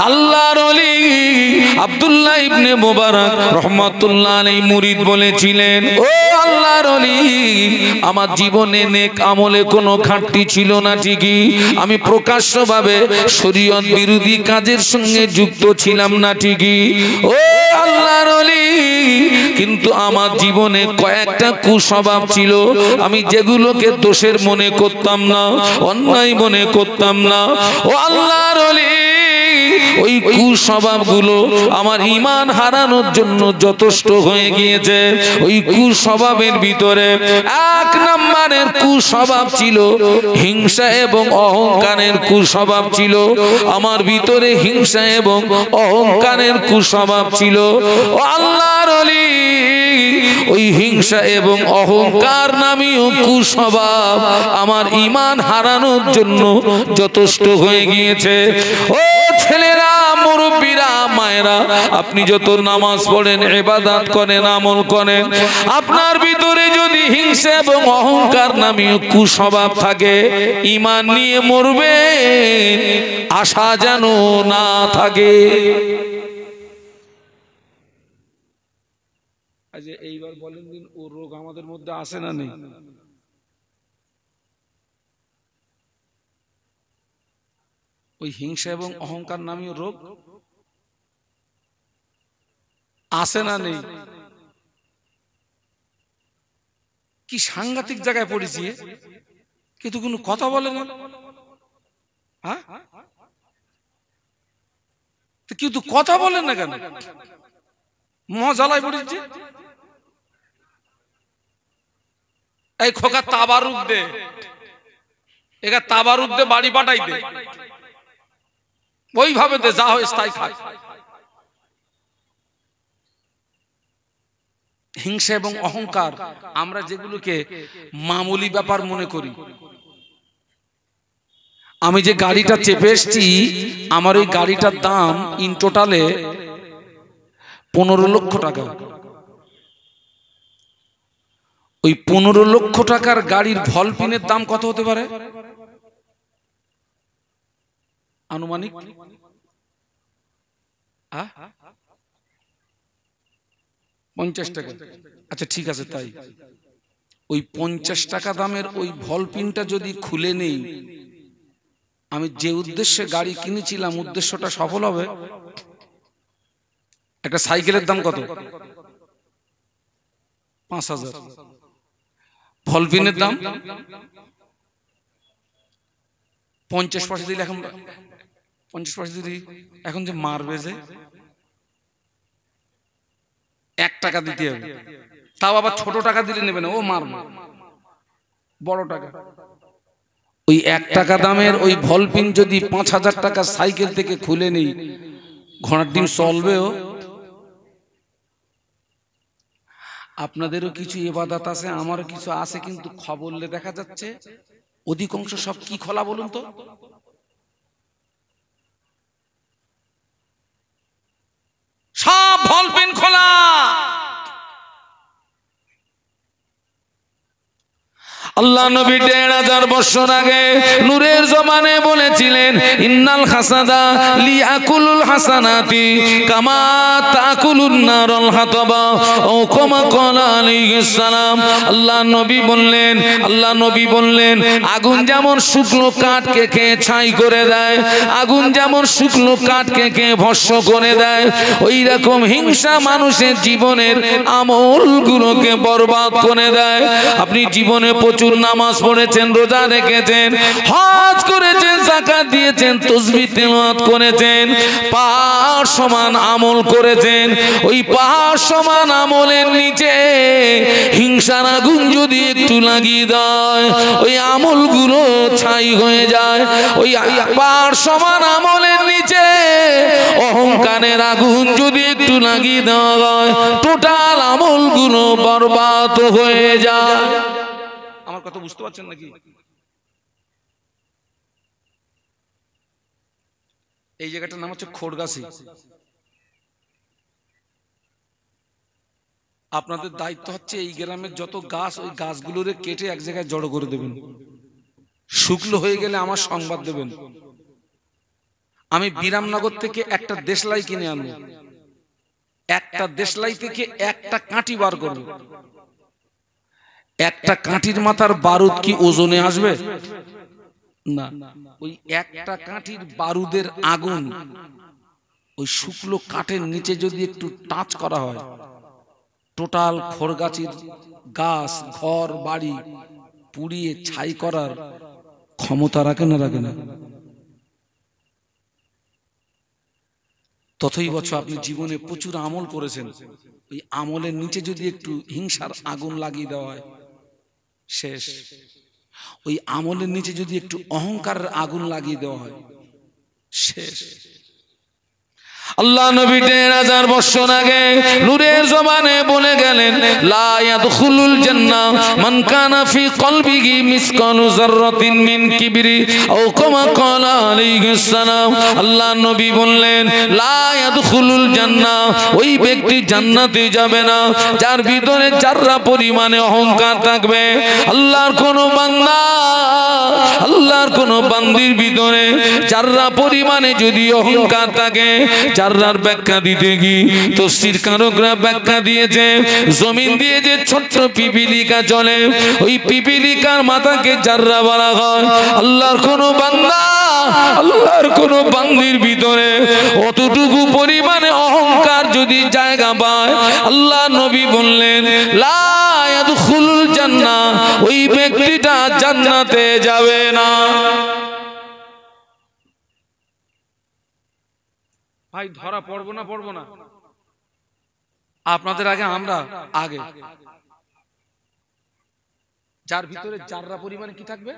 আল্লাহর ওলি আব্দুল্লাহ ইবনে মুবারক রাহমাতুল্লাহ আলাইহি মুরিদ বলেছিলেন, ও আল্লাহর ওলি, আমার জীবনে নেক আমলে কোনো ঘাটতি ছিল না ঠিকই, আমি প্রকাশ্যভাবে শরীয়ত বিরোধী কাজের সঙ্গে যুক্ত ছিলাম না ঠিকই, ও আল্লাহর ওলি, কিন্তু আমার জীবনে কয়েকটা কুস্বভাব ছিল, আমি যেগুলোকে দোষের মনে করতাম না, অন্যায় মনে করতাম না, ও আল্লাহর ওলি, ওই কুস্বভাবগুলো আমার ঈমান হারানোর জন্য যথেষ্ট হয়ে গিয়েছে। ওই কুস্বভাবের ভিতরে এক নম্বরের কুস্বভাব ছিল হিংসা এবং অহংকারের কুস্বভাব ছিল আমার ভিতরে, হিংসা এবং অহংকারের কুস্বভাব ছিল। ও আল্লাহর ওলি, ওই হিংসা এবং অহংকার নামীয় কুস্বভাব আমার ঈমান হারানোর জন্য যথেষ্ট হয়ে গিয়েছে। ও ছেলেরা, মুরব্বীরা, মায়েরা, আপনি যত নামাজ পড়েন, ইবাদত করেন, আমল করেন, আপনার ভিতরে যদি হিংসা এবং অহংকার নামীয় কুস্বভাব থাকে, ঈমান নিয়ে মরবে, আশা যেন না থাকে। এইবার বলেন দিন, ও রোগ আমাদের মধ্যে আছে না নেই? ওই হিংসা এবং অহংকার নামীয় রোগ আছে না নেই? কি সাংঘাতিক জায়গায় পড়েছি, কিন্তু কোনো কথা বলে না। হ্যাঁ, কিন্তু কথা বলেন না কেন? মজালায় পড়েছি। এই খোকা তাবারুক দে, এগা তাবারুক দে, বাড়ি পাঠাই দে, ওইভাবে দে, যা হয় তাই খায়। হিংসা এবং অহংকার আমরা যেগুলোকে মামুলি ব্যাপার মনে করি। আমি যে গাড়িটা চেপে এসছি, আমার ওই গাড়িটার দাম ইন টোটালে 15 লক্ষ টাকা। ওই 15 লক্ষ টাকার গাড়ির ভলপিনের দাম কত হতে পারে আনুমানিক? 50 টাকা। আচ্ছা ঠিক আছে, তাই ওই 50 টাকা দামের ওই ভলপিনটা যদি খুলে নেই, আমি যে উদ্দেশ্যে গাড়ি কিনেছিলাম উদ্দেশ্যটা সফল হবে? একটা সাইকেলের দাম কত? 5000। ভলপিনের দাম 50 পয়সা দিলে, এখন 50 পয়সা দিলে এখন যে মারবে, যে 1 টাকা দিতে হবে, তাও আবার ছোট টাকা দিলে নেবে না, ও মারবে বড় টাকা। ওই 1 টাকা দামের ওই ভলপিন যদি 5000 টাকা সাইকেল থেকে খুলে নেই, ঘোড়ার ডিম চলবেও। আপনাদেরও কিছু ইবাদত আছে, আমারও কিছু আছে, কিন্তু খবরলে দেখা যাচ্ছে অধিকাংশ সব কি খোলা বলুন তো? সব ভলপিন খোলা। আল্লাহ নবী 1500 বছর আগে নূরের জমানে বলেছিলেন, ইন্নাল হাসাদা লিয়াকুলুল হাসানাতি কামা তাকুলুন নারুল হাতাবা, ও কামা ক্বালা আলাইহিস সালাম। আল্লাহ নবী বললেন, আগুন যেমন শুকনো কাঠকে খেয়ে ছাই করে দেয়, আগুন যেমন শুকনো কাঠকে খেয়ে ভস্ম করে দেয়, ওই রকম হিংসা মানুষের জীবনের আমলগুলোকে বরবাদ করে দেয়। আপনি জীবনে প্রচুর নামাজ পড়েছেন, রোজা রেখেছেন, হজ করেছেন, যাকাত দিয়েছেন, তাসবিহ তেলাওয়াত করেছেন, পাহাড় সমান আমল করেছেন, ওই পাহাড় সমান আমলের নিচে হিংসার আগুন যদি একটু লাগিয়ে দেয়, ওই আমলগুলো ছাই হয়ে যায়। ওই পাহাড় সমান আমলের নিচে অহংকারের আগুন যদি একটু লাগিয়ে দেওয়া হয়, টোটাল আমলগুলো বরবাদ হয়ে যায়। আমার কথা বুঝতে পারছেন নাকি? এই জায়গাটার নাম হচ্ছে খোড়গাছি। আপনাদের দায়িত্ব হচ্ছে এই গ্রামের যত গাছ, ওই গাছগুলোরে কেটে এক জায়গায় জড়ো করে দেবেন, শুকনো হয়ে গেলে আমার সংবাদ দেবেন। আমি বিরামনগর থেকে একটা দেশলাই কিনে আনবো, একটা দেশলাই থেকে একটা কাঁটি বার করবো, একটা কাঁটির মাথার বারুদ কি ওজনে আসবে? না। ওই একটা কাঁটির বারুদের আগুন ওই শুকনো কাঠের নিচে যদি একটু টাচ করা হয়, টোটাল খড়গাছির গাছ ঘর বাড়ি পুড়িয়ে ছাই করার ক্ষমতা রাখে না রাখে না? ততই বছর আপনি জীবনে প্রচুর আমল করেছেন, ওই আমলের নিচে যদি একটু হিংসার আগুন লাগিয়ে দেওয়া হয় শেষ। ওই আমলের নিচে যদি একটু অহংকারের আগুন লাগিয়ে দেওয়া হয় শেষ। আল্লাহ নবী 1000 বছর আগে নূরের জবানে বলে গেলেন, লা ইয়াদখুলুল জান্নাহ মান কানা ফি কলবিহি মিসকালু যাররাতিন মিন কিবরি আও কামা ক্বালা আলাইহিস সালাম। আল্লাহ নবী বললেন, লা ইয়াদখুলুল জান্নাহ, ওই ব্যক্তি জান্নাতে যাবে না যার ভিতরে যাররা পরিমাণে অহংকার থাকবে। আল্লাহর কোন বান্দা, আল্লাহর কোন বান্দির ভিতরে যাররা পরিমাণে যদি অহংকার থাকে, যাররার ব্যাখ্যা দিতে গিয়ে তাফসীর কারকরা ব্যাখ্যা দিয়েছে, জমিন দিয়ে যে ছোট্ট পিপিলিকা চলে, ওই পিপিলিকার মাথাকে যাররা বলা হয়। আল্লাহর কোন বান্দা, আল্লাহর কোন বান্দির ভিতরে অতটুকু পরিমাণে অহংকার যদি জায়গা পায়, আল্লাহ নবী বললেন, লা ইয়াদখুলুল জান্নাহ, ওই ব্যক্তিটা জান্নাতে যাবে না। ভাই ধরা পড়বো না পড়বো না? আপনাদের আগে আমরা আগে। যার ভিতরে যাররা পরিমাণে কি থাকবে?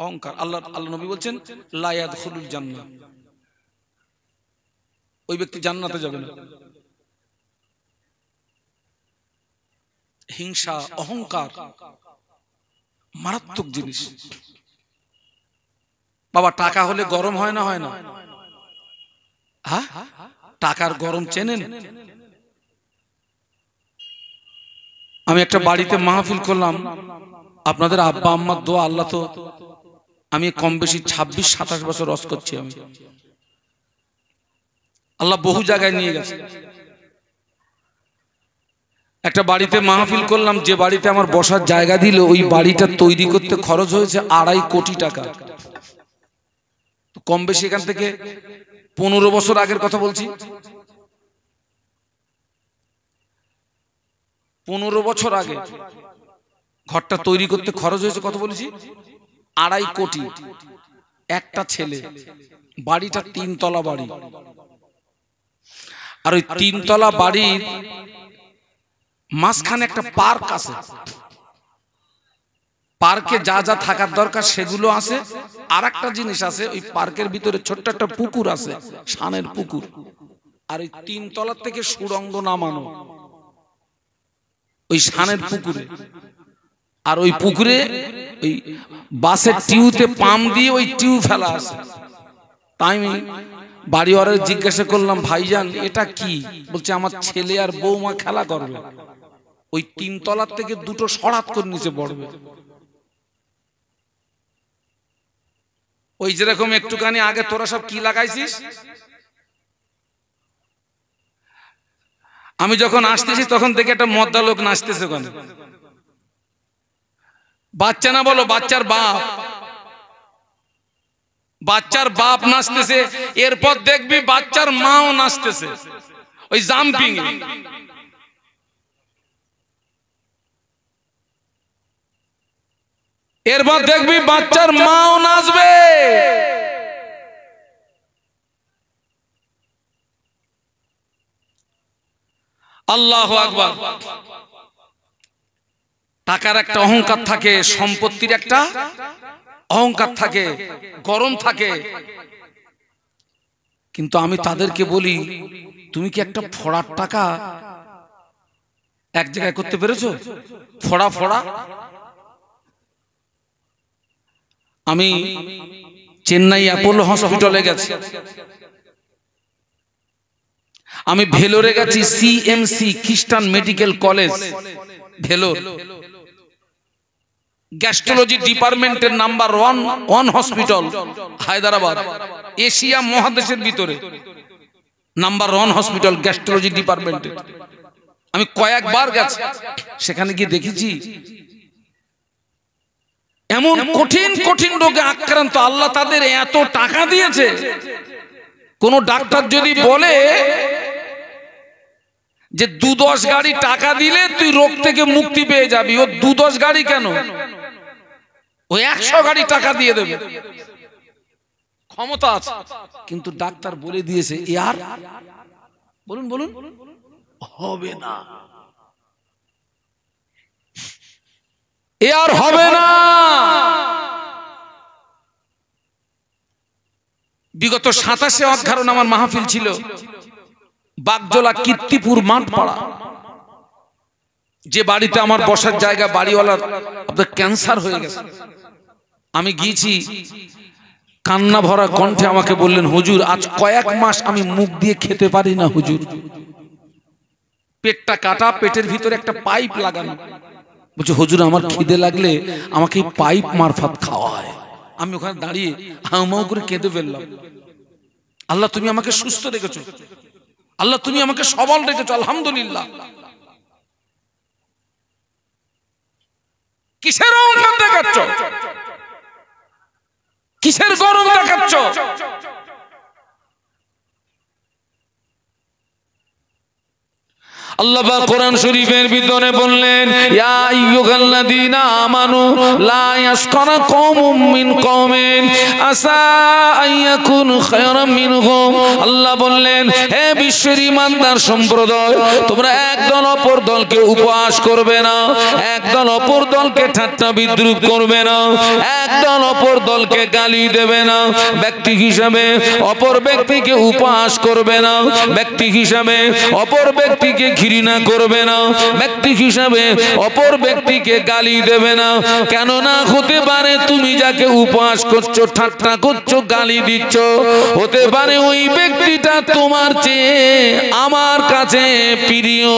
অহংকার। আল্লাহ নবী বলছেন, লা ইয়াদখুলুল জান্নাহ, ওই ব্যক্তি জান্নাতে যাবে না। হিংসা অহংকার মারাত্মক জিনিস। বাবা টাকা হলে গরম হয় না হয় না? হ্যাঁ, টাকার গরম চেনেন? আমি একটা বাড়িতে মাহফিল করলাম, আপনাদের আব্বা আম্মার দোয়া, আল্লাহ তো, আমি কম বেশি 26-27 বছর রস করছি আমি, আল্লাহ বহু জায়গায় নিয়ে গেছে। একটা বাড়িতে মাহফিল করলাম, যে বাড়িতে আমার বসার জায়গা দিল, ওই বাড়িটা তৈরি করতে খরচ হয়েছে 2.5 কোটি টাকা। কম বেশি এখান থেকে 15 বছর আগের কথা বলছি। 15 বছর আগে ঘরটা তৈরি করতে খরচ হয়েছে কত বলেছি? 2.5 কোটি। একটা ছেলে, বাড়িটা 3 তলা বাড়ি, আর ওই 3 তলা বাড়ির মাঝখানে একটা পার্ক আছে। পার্কে যা যা থাকার দরকার সেগুলো আছে, আর একটা জিনিস আছে, ওই পার্কের ভিতরে ছোট্ট একটা পুকুর আছে, সানের পুকুর। আর ওই 3 তলার থেকে সুড়ঙ্গ নামানো ওই সানের পুকুরে। আর ওই পুকুরে ওই বাসের টিউতে পাম্প দিয়ে ওই টিউ ফেলা আছে। তাই আমি বাড়িওয়ালার জিজ্ঞাসা করলাম, ভাইজান এটা কি? বলছে আমার ছেলে আর বৌমা খেলা করবে, ওই 3 তলার থেকে দুটো সরাত করে নিচে পড়বে। ওই যেরকম একটুখানি আগে তোরা সব কি লাগাইছিস, আমি যখন আসতেছি তখন দেখে একটা মদ্দা লোক নাচতেছে ওখানে। বাচ্চা না বলো, বাচ্চার বাপ, বাচ্চার বাপ নাচতেছে। এরপর দেখবি বাচ্চার মাও নাচতেছে ওই জাম্পিং এ। এরপর দেখবি বাচ্চার মাও নাচবে। আল্লাহু আকবার। টাকার একটা অহংকার থাকে, সম্পত্তির একটা অহংকার থাকে, গরম থাকে। কিন্তু আমি তাদেরকে বলি, তুমি কি একটা ফড়ার টাকা এক জায়গায় করতে পেরেছো? ফড়া ফড়া। আমি চেন্নাই অ্যাপোলো হসপিটালে গেছি, আমি ভেলোরে গেছি সিএমসি খ্রিস্টান মেডিকেল কলেজ ভেলোর। গ্যাস্ট্রোলজি ডিপার্টমেন্টের number one hospital Hyderabad, Asia মহাদেশের ভিতরে নাম্বার ওয়ান হসপিটাল গ্যাস্ট্রোলজি ডিপার্টমেন্টের। আমি কয়েকবার গেছি, সেখানে গিয়ে দেখেছি এমন কঠিন কঠিন রোগে আক্রান্ত, আল্লাহ তাদের এত টাকা দিয়েছে। কোন ডাক্তার যদি বলে যে 2-10 গাড়ি টাকা দিলে তুই রোগ থেকে মুক্তি পেয়ে যাবি, ও 2-10 গাড়ি কেন, ও 100 গাড়ি টাকা দিয়ে দেবে, ক্ষমতা আছে। কিন্তু ডাক্তার বলে দিয়েছে ইয়ার বলুন বলুন হবে না, আর হবে না। বিগত 27 অঘ্রাণ আমার মাহফিল ছিল বাগজোলা কীর্তিপুর মাঠপাড়া, যে বাড়িতে আমার বসার জায়গা, বাড়িওয়ালার আপনার ক্যান্সার হয়ে গেছে। আমি গিয়েছি, কান্না ভরা কণ্ঠে আমাকে বললেন, হুজুর আজ কয়েক মাস আমি মুখ দিয়ে খেতে পারি না হুজুর, পেটটা কাটা, পেটের ভিতরে একটা পাইপ লাগানো। বলছে হুজুর আমার খিদে লাগলে আমাকে পাইপ মারফত খাওয়া হয়। আমি ওখানে দাঁড়িয়ে হাউমাউ করে কেঁদে ফেললাম, আল্লাহ তুমি আমাকে সুস্থ রেখেছো, আল্লাহ তুমি আমাকে সবল রেখেছো, আলহামদুলিল্লাহ। কিসের অহংকার দেখাচ্ছ, কিসের গরম দেখাচ্ছ? আল্লাহ পাক কোরআন শরীফের ভিতরে বললেন, ইয়া আইয়ুহাল্লাযীনা আমানু লা ইয়াসখারা কওমুম মিন কওমিন আসা আইয়াকুনু খায়রাম মিনহুম। আল্লাহ বললেন, হে বিশ্বের ঈমানদার সম্প্রদায়, তোমরা একদল অপর দলকে উপহাস করবে না, একদল অপর দলকে ঠাট্টা বিদ্রূপ করবে না, একদল অপর দলকে গালি দেবে না, ব্যক্তি হিসাবে অপর ব্যক্তিকে উপহাস করবে না, ব্যক্তি হিসাবে অপর ব্যক্তিকে ঘৃণা করবে না, ব্যক্তি হিসাবে অপর ব্যক্তিকে গালি দেবে না। কেননা হতে পারে তুমি যাকে উপহাস করছো, ঠাট্টা করছো, গালি দিচ্ছ, হতে পারে ওই ব্যক্তিটা তোমার চেয়ে আমার কাছে প্রিয়।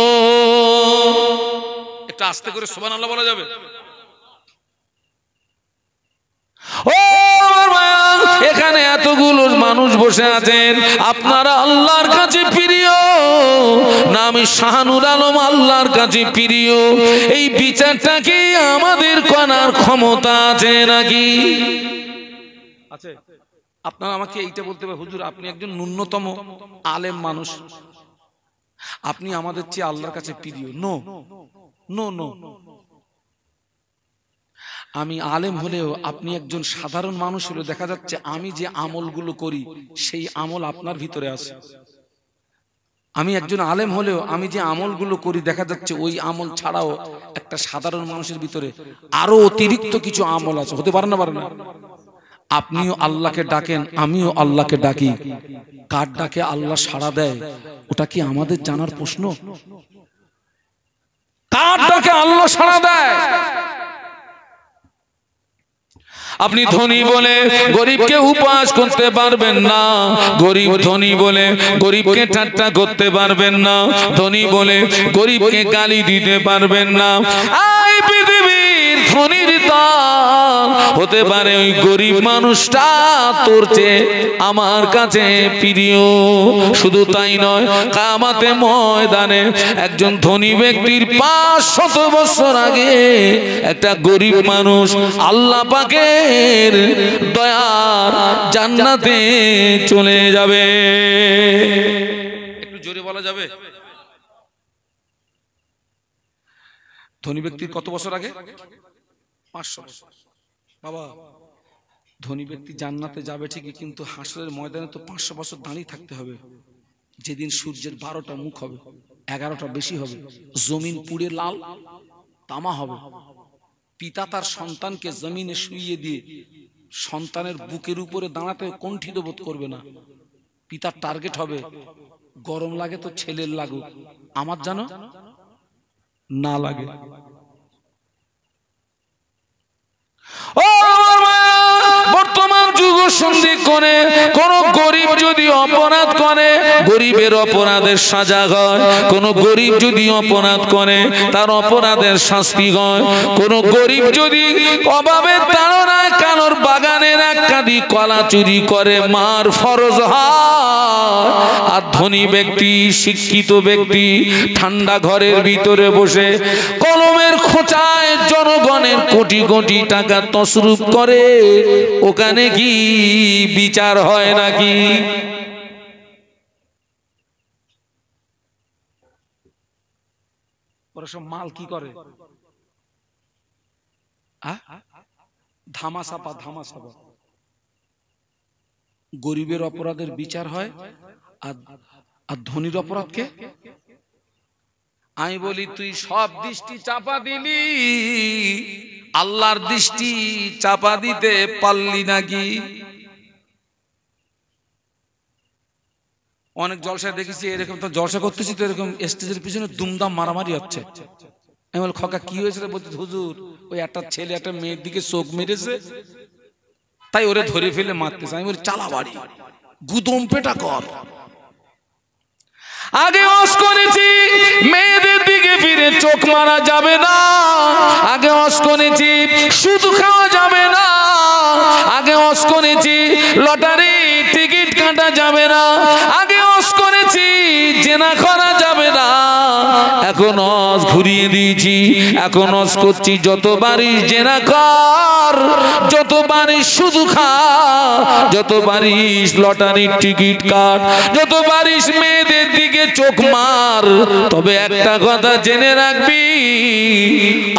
একটু আস্তে করে সুবহানাল্লাহ বলা যাবে? ও এখানে এতগুলো মানুষ বসে আছেন, আপনারা আল্লাহর কাছে প্রিয় না আমি শাহানুর আলম আল্লাহর কাছে প্রিয়? এই বিচারটা কি আমাদের করার ক্ষমতা আছে নাকি? আছে? আপনারা আমাকে এইটা বলতে পারেন, হুজুর আপনি একজন ন্যূনতম আলেম মানুষ, আপনি আমাদের চেয়ে আল্লাহর কাছে প্রিয়। নো নো নো, আমি আলেম হলেও আপনি একজন সাধারণ মানুষ হলেও দেখা যাচ্ছে আমি যে আমলগুলো করি সেই আমল আপনার ভিতরে আছে। আমি একজন আলেম হলেও আমি যে আমলগুলো করি দেখা যাচ্ছে ওই আমল ছাড়াও একটা সাধারণ মানুষের ভিতরে আরো অতিরিক্ত কিছু আমল আছে। হতে পারে না? পারে না? আপনিও আল্লাহকে ডাকেন, আমিও আল্লাহকে ডাকি, কার ডাকে আল্লাহ সাড়া দেয় ওটা কি আমাদের জানার প্রশ্ন? কার ডাকে আল্লাহ সাড়া দেয়? আপনি ধনী বলে গরিবকে উপহাস করতে পারবেন না, গরিব ধনী বলে গরিবকে ঠাট্টা করতে পারবেন না, ধনী বলে গরিবকে গালি দিতে পারবেন না। এই পৃথিবীর ধনীর দল হতে পারে ওই গরিব মানুষটা তোর চেয়ে আমার কাছে প্রিয়। শুধু তাই নয়, কিয়ামতে ময়দানে একজন ধনী ব্যক্তির 500 বছর আগে একটা গরিব মানুষ আল্লাহ পাকের দয়ার জান্নাতে চলে যাবে। একটু জোরে বলা যাবে? ধনী ব্যক্তির কত বছর আগে? 500 বছর। বাবা, ধনী ব্যক্তি জান্নাতে যাবে ঠিকই, কিন্তু হাসরের ময়দানে তো 500 বছর দাঁড়িয়ে থাকতে হবে। যেদিন সূর্যের 12টা মুখ হবে, 11টা বেশি হবে, জমিন পুড়ে লাল তামা হবে, পিতা তার সন্তানকে জমিনে শুইয়ে দিয়ে সন্তানের বুকের উপরে দাঁড়াতে কণ্ঠিত বোধ করবে না। পিতার টার্গেট হবে গরম লাগে তো ছেলের লাগুক, আমার জানো না লাগে। বর্তমান যুগ সন্ধি করে কোন গরিব যদি অপরাধ করে গরিবের অপরাধের সাজা হয়, কোন গরিব যদি অপরাধ করে তার অপরাধের শাস্তি হয়, কোন গরিব যদি অভাবের তাড়নায় কানোর বাগানের এক কাঁদি কলা চুরি করে মার ফরজ হয়। আর ধনী ব্যক্তি শিক্ষিত ব্যক্তি ঠান্ডা ঘরের ভিতরে বসে কলমের খোঁচায় জনগণের কোটি কোটি টাকা তসরুপ করে, ওখানে কি বিচার হয় নাকি? ওরা সব মাল কি করে? ধামাচাপা ধামাচাপা। গরিবের অপরাধের বিচার হয় আর ধনীর অপরাধকে আমি বলি তুই সব দৃষ্টি চাপা দিলি, আল্লাহর দৃষ্টি চাপা দিতে পারলি নাকি? অনেক জলসায় দেখেছি এরকম, তো জলসা করতেছি তো এরকম স্টেজের পিছনে দুমদাম মারামারি হচ্ছে। আমি বল খোকা কি হয়েছে? বলছি হুজুর ওই একটা ছেলে একটা মেয়ের দিকে চোখ মেরেছে, তাই ওরে ধরে ফেলে মারতেছে। আমি বলি চালা বাড়ি, গুদম পেটা কর। আগে ওয়াজ করেছি মেয়েদের দিকে ফিরে চোখ মারা যাবে না, আগে ওয়াজ করেছি সুদ খাওয়া যাবে না, আগে ওয়াজ করেছি লটারি টিকিট কাটা যাবে না, আগে ওয়াজ করেছি জেনা করা যাবে না। এখন ওয়াজ ঘুরিয়ে দিয়েছি, এখন ওয়াজ করছি যতবারই জেনা কর, যতবারই সুদ খা, যতবারই লটারির টিকিট কাট, যতবারই মেয়েদের দিকে চোখ মার, তবে একটা কথা জেনে রাখবি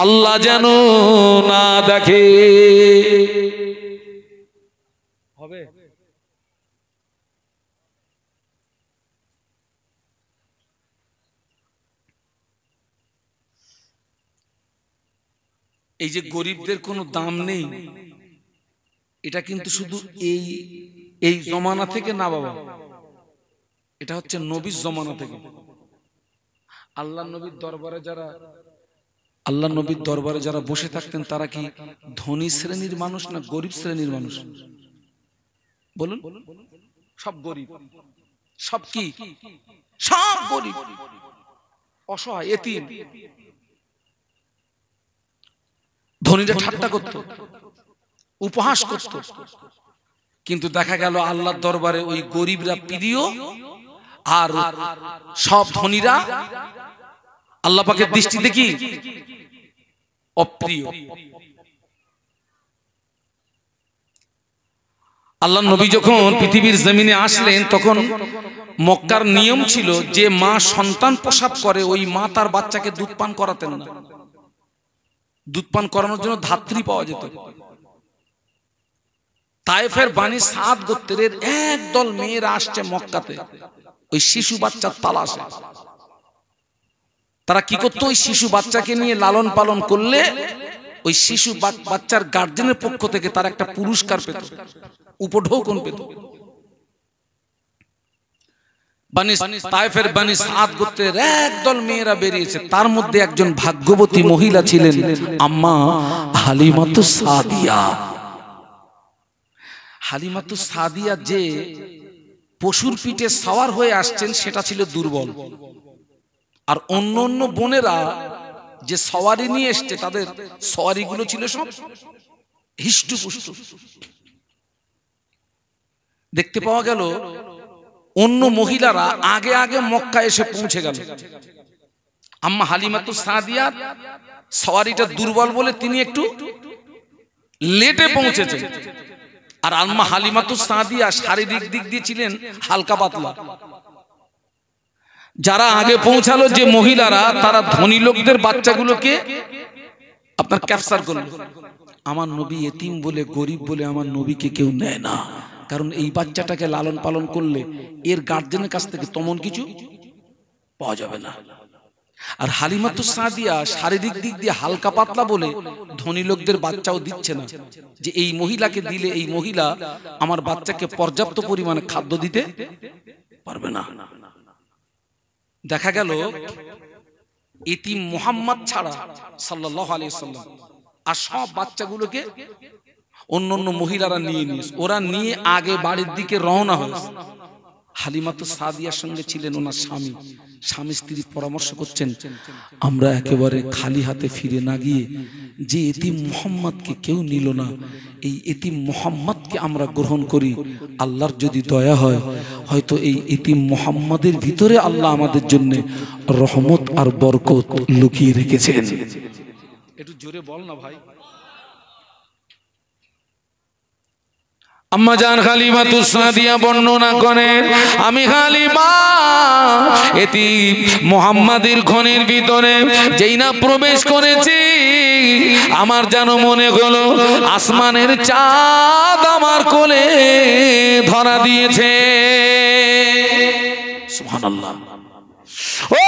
আল্লাহ যেন না দেখে। হবে এই যে গরিবদের কোনো দাম নেই, এটা কিন্তু শুধু এই জমানা থেকে না বাবা, এটা হচ্ছে নবীর জমানা থেকে। আল্লাহ নবীর দরবারে যারা বসে থাকতেন তারা কি ধনী শ্রেণীর মানুষ না গরিব শ্রেণীর মানুষ? বলুন। সব গরিব। সব কি? সব গরিব, অসহায়, এতিম। ধনীরা ঠাট্টা করত, উপহাস করত, কিন্তু দেখা গেল আল্লাহর দরবারে ওই গরিবরা প্রিয় আর সব ধনীরা আল্লাহ পাকের দৃষ্টিতে কি? অপ্রিয়। আল্লাহ নবী যখন পৃথিবীর জমিনে আসলেন তখন মক্কার নিয়ম ছিল যে মা সন্তান প্রসব করে ওই মা তার বাচ্চাকে দুধ পান করাতেন না। দুধ পান করানোর জন্য ধাত্রী পাওয়া যেত। তায়েফের বানি সাদ গোত্রের একদল মেয়েরা আসছে মক্কাতে ওই শিশু বাচ্চার তালাশে। তারা কি করতো? ওই শিশু বাচ্চাকে নিয়ে লালন পালন করলে ওই শিশু বাচ্চার গার্জেনের পক্ষ থেকে তার একটা পুরস্কার পেত, উপঢৌকন পেত। তায়েফের বানি সাদ গোত্রের একদল মেয়েরা বেরিয়েছে, তার মধ্যে একজন ভাগ্যবতী মহিলা ছিলেন আম্মা হালিমাতুস সাদিয়া। হালিমাতুস সাদিয়া যে পশুর পিঠে সওয়ার হয়ে আসছেন সেটা ছিল দুর্বল, আর অন্য অন্য বোনেরা যে সওয়ারি নিয়ে এসছে তাদের সওয়ারি গুলো ছিল সব হিষ্টপুষ্ট। দেখতে পাওয়া গেল অন্য মহিলারা আগে আগে মক্কা এসে পৌঁছে গেল। আম্মা হালিমাতুস সাদিয়া সওয়ারিটা দুর্বল বলে তিনি একটু লেটে পৌঁছেছেন, আর আম্মা হালিমাতুস সাদিয়া শারীরিক দিক দিয়ে ছিলেন হালকা পাতলা। যারা আগে পৌঁছালো যে মহিলারা, তারা ধনী লোকদের বাচ্চাগুলোকে আপনার ক্যাপচার করলো। আমার নবী এতিম বলে, গরিব বলে আমার নবীকে কেউ নেয় না, কারণ এই বাচ্চাটাকে লালন পালন করলে এর গার্জেনের কাছ থেকে তেমন কিছু পাওয়া যাবে না। আর হালিমাতুস সাদিয়া শারীরিক দিক দিয়ে হালকা পাতলা বলে ধনী লোকদের বাচ্চাও দিচ্ছে না, যে এই মহিলাকে দিলে এই মহিলা আমার বাচ্চাকে পর্যাপ্ত পরিমাণে খাদ্য দিতে পারবে না। দেখা গেল ইতিম মুহাম্মদ ছাড়া সাল্লাল্লাহু আলাইহি ওয়াসাল্লাম আর সব বাচ্চাগুলোকে অন্য অন্য মহিলারা নিয়ে নিয়েছে, ওরা নিয়ে আগে বাড়ির দিকে রওনা হয়েছে। হালিমা তো সাদিয়ার সঙ্গে ছিলেন, ওনার স্বামী, স্বামী স্ত্রী পরামর্শ করছেন, আমরা একেবারে খালি হাতে ফিরে না গিয়ে, যে এতিম মুহাম্মদকে কেউ নিল না, এই এতিম মুহাম্মদকে আমরা গ্রহণ করি, আল্লাহর যদি দয়া হয়, হয়তো এই এতিম মুহাম্মদের ভিতরে আল্লাহ আমাদের জন্য রহমত আর বরকত লুকিয়ে রেখেছেন। একটু জোরে বল না ভাই। আম্মা জান হালিমাতুস সাদিয়া বর্ণনা করেন, আমি হালিমা এতিম মুহাম্মাদের ঘরের ভিতরে যেই না প্রবেশ করেছি, আমার যেন মনে হলো আসমানের চাঁদ আমার কোলে ধরা দিয়েছে। সুবহানাল্লাহ। ও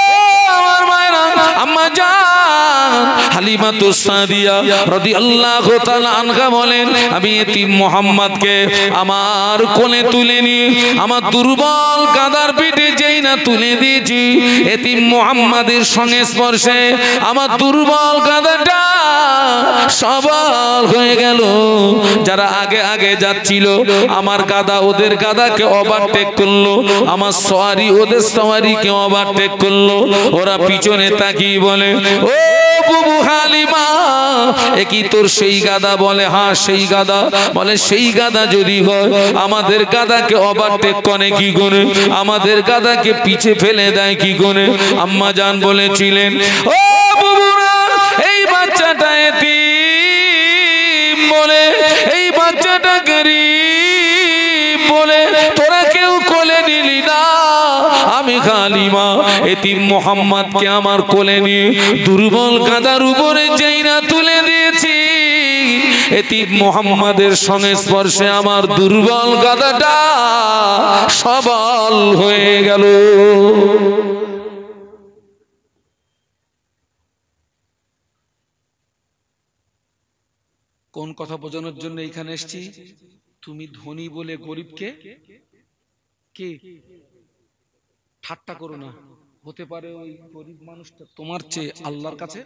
আমার মায়েরা, আম্মা জান হালিমাতুস সাদিয়া রাদিয়াল্লাহু তাআলা আনহা বলেন, আমি এতিম মুহাম্মদকে আমার কোলে তুলে নিয়ে আমার দুর্বল গাদার পিঠে যেই না তুলে দিয়েছি, এতিম মুহাম্মদের সংস্পর্শে আমার দুর্বল গাদাটা সবল হয়ে গেল। যারা আগে আগে যাচ্ছিল, আমার গাদা ওদের গাদাকে ওভারটেক করলো, আমার সওয়ারি ওদের সওয়ারিকে ওভারটেক করলো। ওরা পিছনে তাকিয়ে বলে, ও বুবু হালিমা, এ কি তোর সেই গাদা? বলে হ্যাঁ সেই গাদা। বলে সেই গাদা যদি হয়, আমাদের গাদাকে ওভারটেক করে কি করে, আমাদের গাদাকে পিছে ফেলে দেয় কি করে? আম্মা জান বলেছিলেন, ও বুবুরা, এই বাচ্চাটা এতিম বলে, এই বাচ্চাটা গরীব বলে তোরা কেউ কোলে নিলি না। আমি হালিমা এতিম মুহাম্মদকে আমার কোলে নিয়ে দুর্বল গাদার উপরে যেই না তুলে দিয়েছি, এতিম মুহাম্মদের সংস্পর্শে আমার দুর্বল গাদাটা সবল হয়ে গেল। কোন কথা বোঝানোর জন্য এখানে এসেছি? তুমি ধনী বলে গরিবকে কে ঠাট্টা করো না। হতে পারে ওই গরিব মানুষটা তোমার চেয়ে আল্লাহর কাছে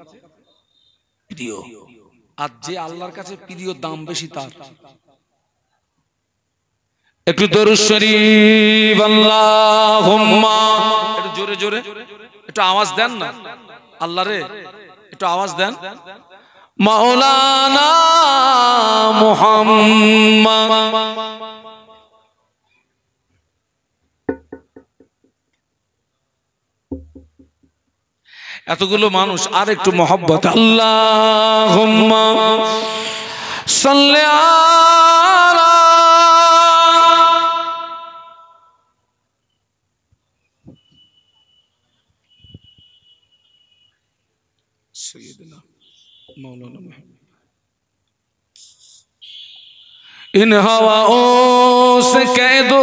প্রিয়, আর যে আল্লাহর কাছে প্রিয় দাম বেশি তার। একটু দরুদ শরীফ আল্লাহুম্মা, একটু জোরে জোরে একটু আওয়াজ দেন না, আল্লাহ রে একটু আওয়াজ দেন। মাওলানা মুহাম্মদ। এতগুলো মানুষ, আর একটু মহব্বত। আল্লাহুম্মা সাল্লি আলা সৈয়দনা मौलाना मोहम्मद। इन हवाओं से कह दो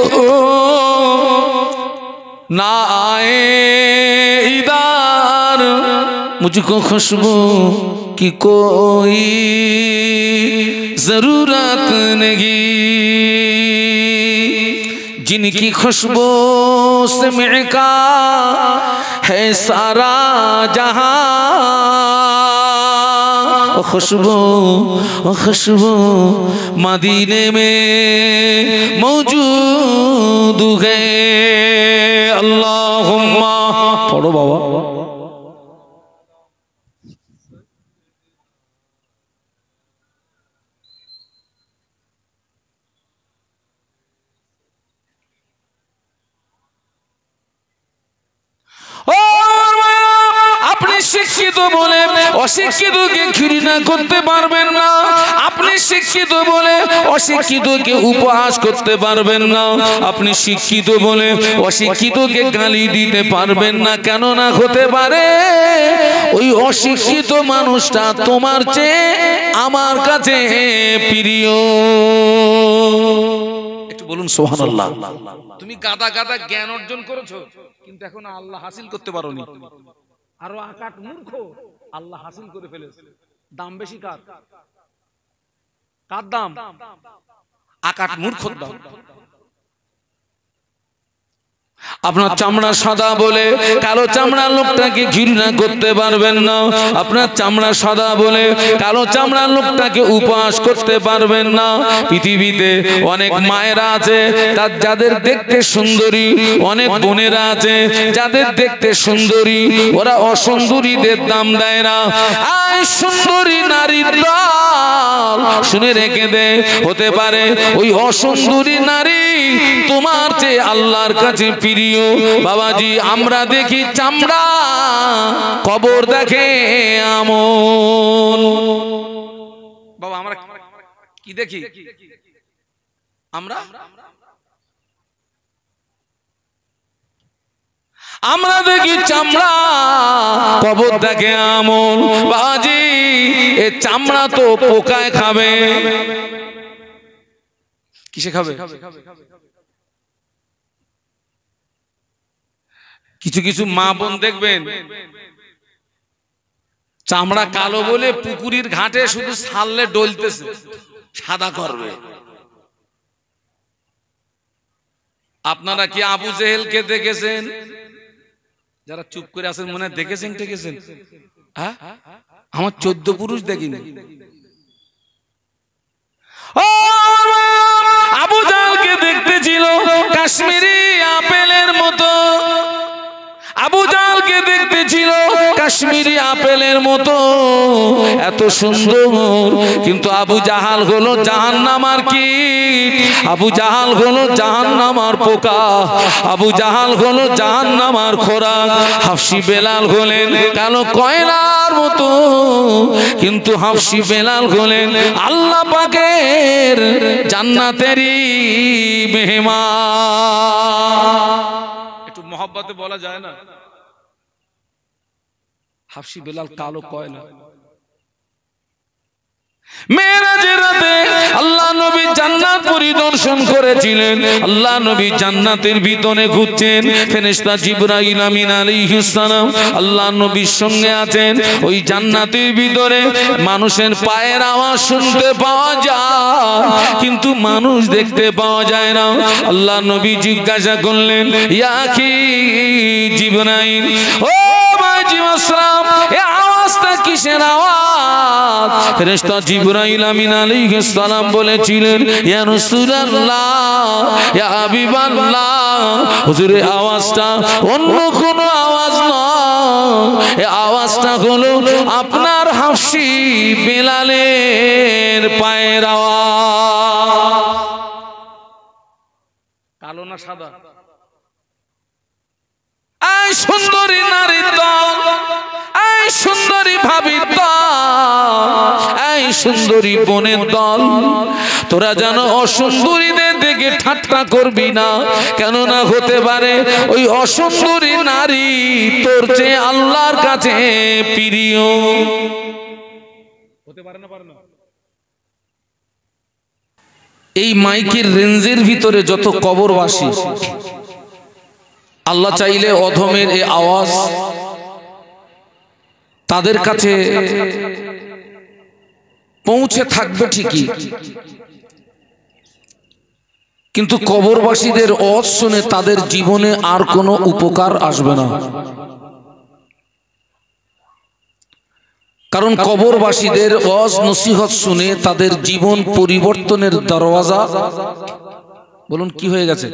ना आए इधर, मुझको खुशबू की कोई जरूरत नहीं, जिनकी खुशबू से महका है सारा जहां, खुशबू मदीने में मौजूद है। अल्लाहुम्मा पढ़ो बाबा। আপনি শিক্ষিত বলে অশিক্ষিতকে ঘৃণা করতে পারবেন না, আপনি শিক্ষিত বলে অশিক্ষিতকে উপহাস করতে পারবেন না, আপনি শিক্ষিত বলে অশিক্ষিতকে গালি দিতে পারবেন না। কেননা হতে পারে ওই অশিক্ষিত মানুষটা তোমার চেয়ে আমার কাছে প্রিয়। একটু বলুন সুবহানাল্লাহ। তুমি গাদা গাদা জ্ঞান অর্জন করেছো, কিন্তু এখন আল্লাহ হাসিল করতে পারোনি। আরো আকাট মূর্খ আল্লাহ হাসিল করে ফেলেছে। দাম বেশি কার? কার দাম? আকাট মূর্খর দাম। আপনার চামড়া সাদা বলে কালো চামড়ার লোকটাকে ঘৃণা করতে পারবেন না। আপনার চামড়া সাদা বলে কালো চামড়ার লোকটাকে উপহাস করতে পারবেন না। পৃথিবীতে অনেক মায়েরা আছে তার যাদের দেখতে সুন্দরী, অনেক বোনেরা আছে যাদের দেখতে সুন্দরী, ওরা অসুন্দরীদের দাম দেয় না। আই সুন্দরী নারীর দল শুনে রেখে দে, হতে পারে ওই অসুন্দরী নারী তোমার চেয়ে আল্লাহর কাছে প্রিয়। বাবাজি আমরা দেখি চামড়া, কবর দেখে আমল। বাবা আমরা কি দেখি? আমরা দেখি চামড়া, কবর দেখে আমল। বাবাজি এ চামড়া তো পোকায় খাবে। কিসে খাবে? কিছু কিছু মা বোন দেখবেন চামড়া কালো বলে পুকুরির ঘাটে শুধু ছাড়লে ডলতেছে, সাদা করবে। আপনারা কি আবু জেহেলকে দেখেছেন? যারা চুপ করে আছেন মনে দেখেছেন টেকেছেন? হ্যাঁ, আমার 14 পুরুষ দেখিনি। আবু জাহলকে দেখতে ছিল কাশ্মীরি আপেলের মতো। আবু জাহলকে দেখতে ছিল কাশ্মীরি আপেলের মতো, এত সুন্দর। কিন্তু আবু জাহাল হলো জাহান্নামার কীট, আবু জাহাল হলো জাহান্নামার পোকা, আবু জাহাল হলো জাহান্নামার খোরাক। হাফসি বেলাল হলেন কালো কয়লার মতো, কিন্তু হাফসি বেলাল হলেন আল্লাহ পাকের জান্নাতেরই মেহমান। একটু মহব্বতে বলা যায় না? হাফসি বেলাল কালো কয়লা। মেরাজের রাতে আল্লাহ নবী জান্নাত পরিদর্শন করেছিলেন। আল্লাহ নবী জান্নাতের ভিতরে ঘুরছেন, ফেরেশতা জিবরাইল আমিন আলাইহিস সালাম আল্লাহ নবীর সঙ্গে আছেন। ওই জান্নাতের ভিতরে মানুষের পায়ের আওয়াজ শুনতে পাওয়া যায়, কিন্তু মানুষ দেখতে পাওয়া যায় না। আল্লাহ নবী জিজ্ঞাসা করলেন, ইয়া আখি জিবরাইল, ও ভাই জিবরাইল, এই আওয়াজটা কিসের আওয়াজ? ফেরেশতা জিবরাইল আমিন আলাইহিস সালাম বলেছিলেন, ইয়া রাসূলুল্লাহ, ইয়া হাবিবাল্লাহ, হুজুর এই আওয়াজটা অন্য কোনো আওয়াজ নয়, এই আওয়াজটা হলো আপনার হাফসি বেলালের পায়ের আওয়াজ। কালো না সাদা? এই সুন্দরী নারীর দল, এই সুন্দরী ভাবির দল, এই সুন্দরী বোনের দল, তোরা যেন অসুন্দরীদের দেখে ঠাট্টা করবি না। কেননা হতে পারে ওই অসুন্দরী নারী তোর চেয়ে আল্লাহর কাছে প্রিয়। হতে পারে না? পারে না? এই মাইকের রেঞ্জের ভিতরে যত কবরবাসী, আল্লাহ চাইলে অধমের এই আওয়াজ তাদের কাছে পৌঁছে থাকবে ঠিকই, কিন্তু কবরবাসীদের ওয়াজ শুনে তাদের জীবনে আর কোনো উপকার আসবে না। কারণ কবরবাসীদের ওয়াজ নসিহত শুনে তাদের জীবন পরিবর্তনের দরওয়াজা, বলুন কি হয়ে গেছে?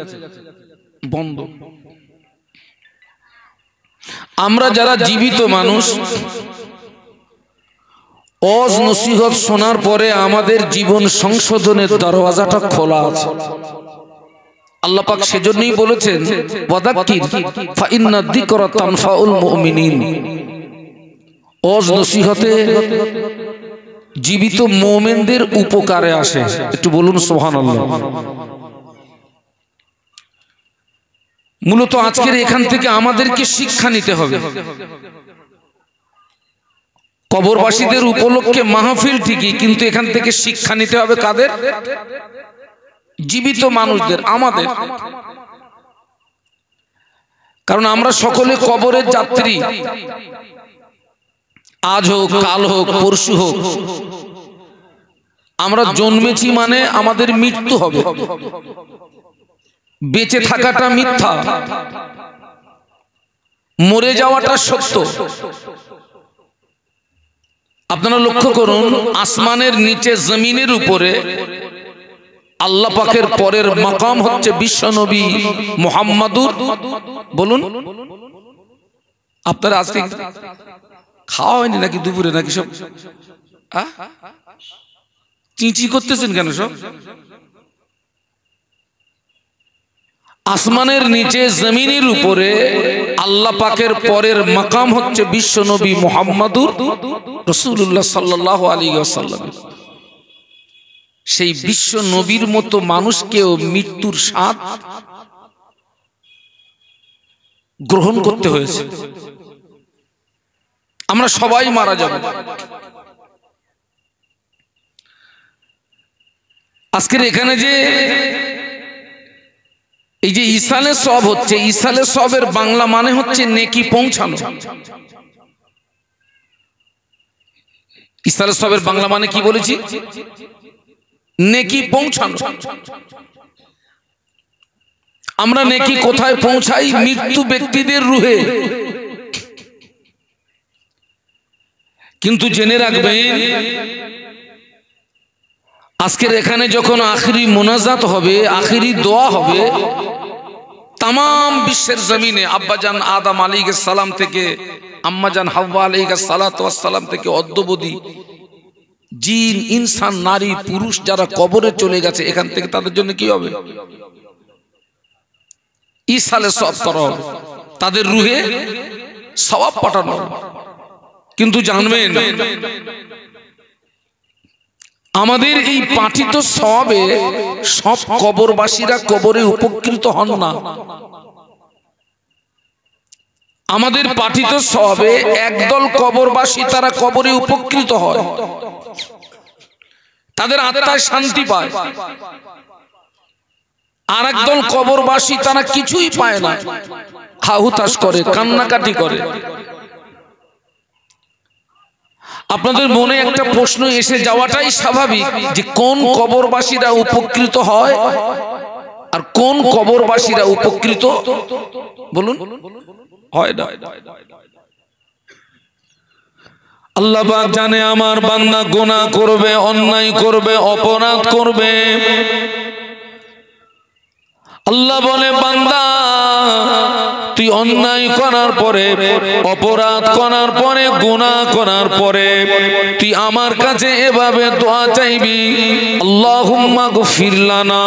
বন্ধ। আমরা যারা জীবিত মানুষ, ওয়াজ নসিহত শোনার পরে আমাদের জীবন সংশোধনের দরওয়াজাটা খোলা আছে। আল্লাহ পাক সেজন্যই বলেছেন, ওয়াদাক্কির ফাইন্না যিকরা তানফাউল মুমিনিন। ওয়াজ নসিহতে জীবিত মুমিনদের উপকারে আসে। একটু বলুন সুবহানাল্লাহ। মূলত আজকের এখান থেকে আমাদেরকে শিক্ষা নিতে হবে। কবরবাসীদের উপলক্ষে মাহফিল ঠিকই, কিন্তু এখান থেকে শিক্ষা নিতে হবে কাদের? জীবিত মানুষদের, আমাদের। কারণ আমরা সকলে কবরের যাত্রী। আজ হোক, কাল হোক, পরশু হোক, আমরা জন্মেছি মানে আমাদের মৃত্যু হবে। বেঁচে থাকাটা মিথ্যা, মরে যাওয়াটা সত্য। আপনারা লক্ষ্য করুন, আসমানের নিচে জমিনের উপরে আল্লাহ পাকের পরের মাকাম হচ্ছে বিশ্বনবী মুহাম্মাদুর। বলুন, আপনারা আজকে খাওয়া হয়নি নাকি দুপুরে, নাকি সব চিঁচি করতেছেন কেন সব? আসমানের নিচে জমিনের উপরে আল্লাহ পাকের পরের মাকাম হচ্ছে বিশ্বনবী মুহাম্মাদুর রাসূলুল্লাহ সাল্লাল্লাহু আলাইহি ওয়াসাল্লাম। সেই বিশ্ব নবীর মতো মানুষকেও মৃত্যুর স্বাদ গ্রহণ করতে হয়েছে। আমরা সবাই মারা যাব। আজকের এখানে যে এই যে ইসালে সব হচ্ছে, ইসালে সবের বাংলা মানে হচ্ছে নেকি পৌঁছানো। ইসালে সবের বাংলা মানে কি বলেছি? নেকি পৌঁছানো। আমরা নেকি কোথায় পৌঁছাই? মৃত্যু ব্যক্তিদের রুহে। কিন্তু জেনে রাখবেন, আজকের এখানে যখন আখিরি মোনাজাত হবে, আখিরি দোয়া হবে, তাম বিশ্বের জমিনে আব্বাজান আদম আলাইহিস সালাম থেকে আম্মাজান হাওয়া আলাইহিস সালাম থেকে অদ্যবধি জিন, ইনসান, নারী, পুরুষ যারা কবরে চলে গেছে, এখান থেকে তাদের জন্য কি হবে? ইসালে সওয়াব করা হবে, তাদের রুহে সওয়াব পাঠানো হবে। কিন্তু জানবেন, আমাদের এই পাঠিত সওয়াবে সব কবরবাসীরা কবরে উপকৃত হন না। আমাদের পাঠিত সওয়াবে একদল কবরবাসী তারা কবরে উপকৃত হয়, তাদের আত্মায় শান্তি পায়। আর একদল কবরবাসী তারা কিছুই পায় না, হাহুতাশ করে, কান্নাকাটি করে। আপনাদের মনে একটা প্রশ্ন এসে যাওয়াটাই স্বাভাবিক যে কোন কবরবাসীরা উপকৃত হয় আর কোন কবরবাসীরা উপকৃত বলুন হয় না। আল্লাহ পাক জানে আমার বান্দা গুনাহ করবে, অন্যায় করবে, অপরাধ করবে। আল্লাহ বলে, বান্দা তুই অন্যায় করার পরে, অপরাধ করার পরে, গুনাহ করার পরে তুই আমার কাছে এভাবে দোয়া চাইবি, আল্লাহুম্মা গফির লানা।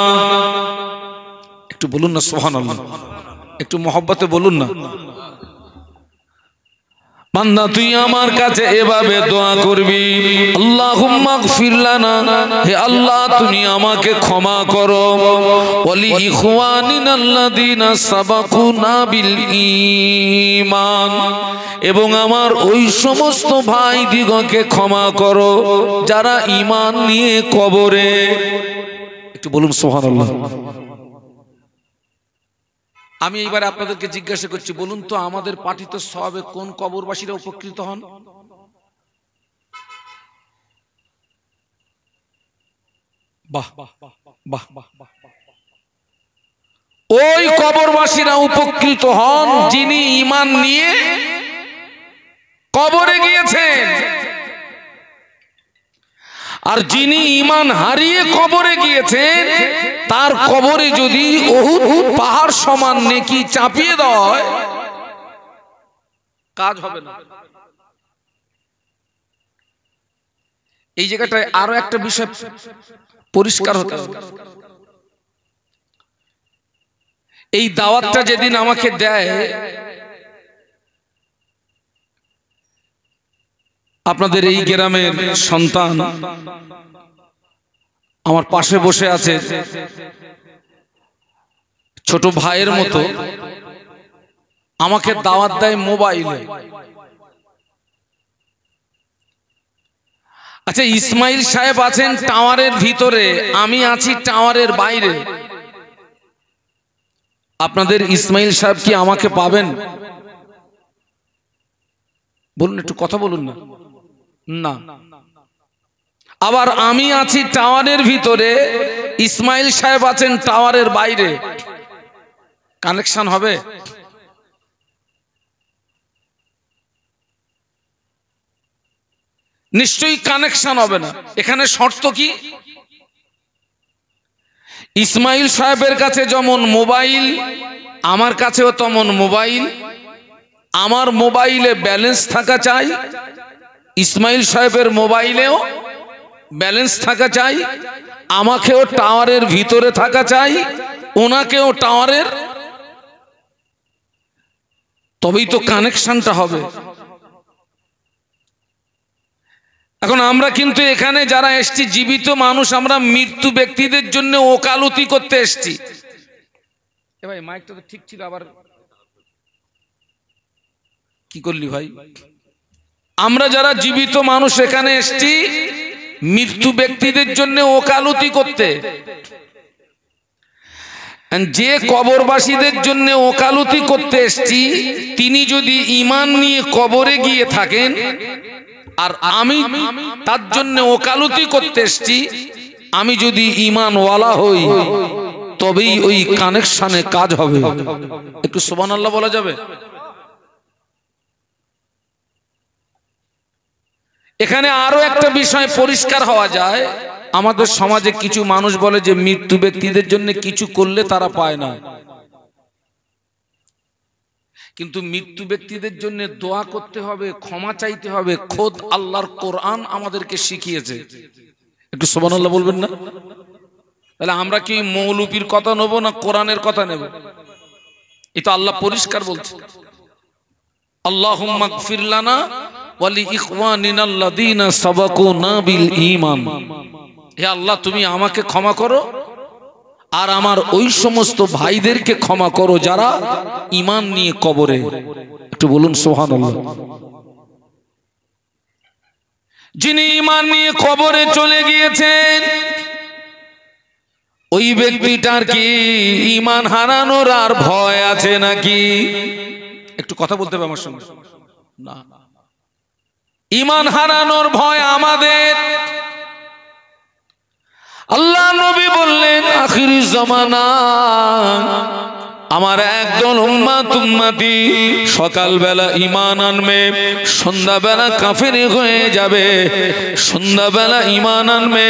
একটু বলুন না সুবহানাল্লাহ, একটু মহব্বতে বলুন না। বান্দা তুই আমার কাছে এভাবে দোয়া করবি, আল্লাহুম্মা গফির লানা, হে আল্লাহ তুমি আমাকে ক্ষমা করো, ওয়ালি ইখওয়ানিনাল্লাযীনা সাবাকুনা বিল ঈমান, এবং আমার ওই সমস্ত ভাই দিগকে ক্ষমা করো যারা ঈমান নিয়ে কবরে। একটু বলুন সুবহানাল্লাহ। আমি এইবার আপনাদেরকে জিজ্ঞাসা করছি, বলুন তো আমাদের পাঠিত সওয়াবে কোন কবরবাসীরা উপকৃত হন? বাহ বাহ বাহ। ওই কবরবাসীরা উপকৃত হন যিনি ঈমান নিয়ে কবরে গিয়েছেন। আর যিনি ঈমান হারিয়ে কবরে গিয়েছেন, তার কবরে যদি উহুদ পাহাড় সমান নেকি চাপিয়ে দেওয়া হয়, কাজ হবে না। এই জায়গাটায় আরো একটা বিষয় পরিষ্কার হতে হবে। এই দাওয়াতটা যেদিন আমাকে দেয়, আপনাদের এই গ্রামের সন্তান আমার পাশে বসে আছে, ছোট ভাইয়ের মতো আমাকে দাওয়াত দেয় মোবাইলে। আচ্ছা, ইসমাইল সাহেব আছেন টাওয়ারের ভিতরে, আমি আছি টাওয়ারের বাইরে। আপনাদের ইসমাইল সাহেব কি আমাকে পাবেন? বলুন, একটু কথা বলুন না। না। আবার আমি আছি টাওয়ারের ভিতরে, ইসমাইল সাহেব আছেন টাওয়ারের বাইরে। কানেকশন হবে? নিশ্চয়ই কানেকশন হবে না। এখানে শর্ত কি? ইসমাইল সাহেবের কাছে যেমন মোবাইল, আমার কাছেও তেমন মোবাইল। আমার মোবাইলে ব্যালেন্স থাকা চাই, ইসমাইল সাহেবের মোবাইলেও ব্যালেন্স থাকা চাই, আমাকেও টাওয়ারের ভিতরে থাকা চাই, ওনাকেও টাওয়ারের, তবেই তো কানেকশনটা হবে। এখন আমরা কিন্তু এখানে যারা এসছি জীবিত মানুষ, আমরা মৃত্যু ব্যক্তিদের জন্য ওকালতি করতে এসছি। ভাই মাইকটা তো ঠিক ছিল, আবার কি করলি ভাই? আমরা যারা জীবিত মানুষ এখানে এসছি মৃত্যু ব্যক্তিদের জন্য ওকালতি করতে। যে কবরবাসীদের জন্য ওকালতি করতে এসছি, তিনি যদি ঈমান নিয়ে কবরে গিয়ে থাকেন, আর আমি তার জন্য ওকালতি করতে এসছি, আমি যদি ঈমানওয়ালা হই, তবেই ওই কানেকশনে কাজ হবে। একটু সুবহানাল্লাহ বলা যাবে? এখানে আরো একটা বিষয় পরিষ্কার হওয়া যায়। আমাদের সমাজে কিছু মানুষ বলে যে মৃত্যু ব্যক্তিদের জন্য কিছু করলে তারা পায় না, কিন্তু মৃত্যু ব্যক্তিদের জন্য দোয়া করতে হবে, ক্ষমা চাইতে হবে, খোদ আল্লাহর কোরআন আমাদেরকে শিখিয়েছে। একটু সুবহানাল্লাহ বলবেন না? তাহলে আমরা কি মৌলবীর কথা নেব না কোরআনের কথা নেব? এটা আল্লাহ পরিষ্কার বলছে, আল্লাহুম্মা গফির লানা ওয়া লিইখওয়ানিনাল্লাযীনা সাবাকুনা বিল ঈমান। হে আল্লাহ, তুমি আমাকে ক্ষমা করো আর আমার ওই সমস্ত ভাইদেরকে ক্ষমা করো যারা ঈমান নিয়ে কবরে। একটু বলুন সুবহানাল্লাহ। যিনি ঈমান নিয়ে কবরে চলে গিয়েছেন, ওই ব্যক্তিটার কি ঈমান হারানোর আর ভয় আছে নাকি? একটু কথা বলতে হবে আমার সঙ্গে। না, ঈমান হারানোর ভয় আমাদের। আল্লাহ নবী বললেন, আখিরি জামানা আমার একদল উম্মতি সকালবেলা ঈমান আনবে, সন্ধ্যাবেলা কাফের হয়ে যাবে। সন্ধ্যাবেলা ঈমান আনবে,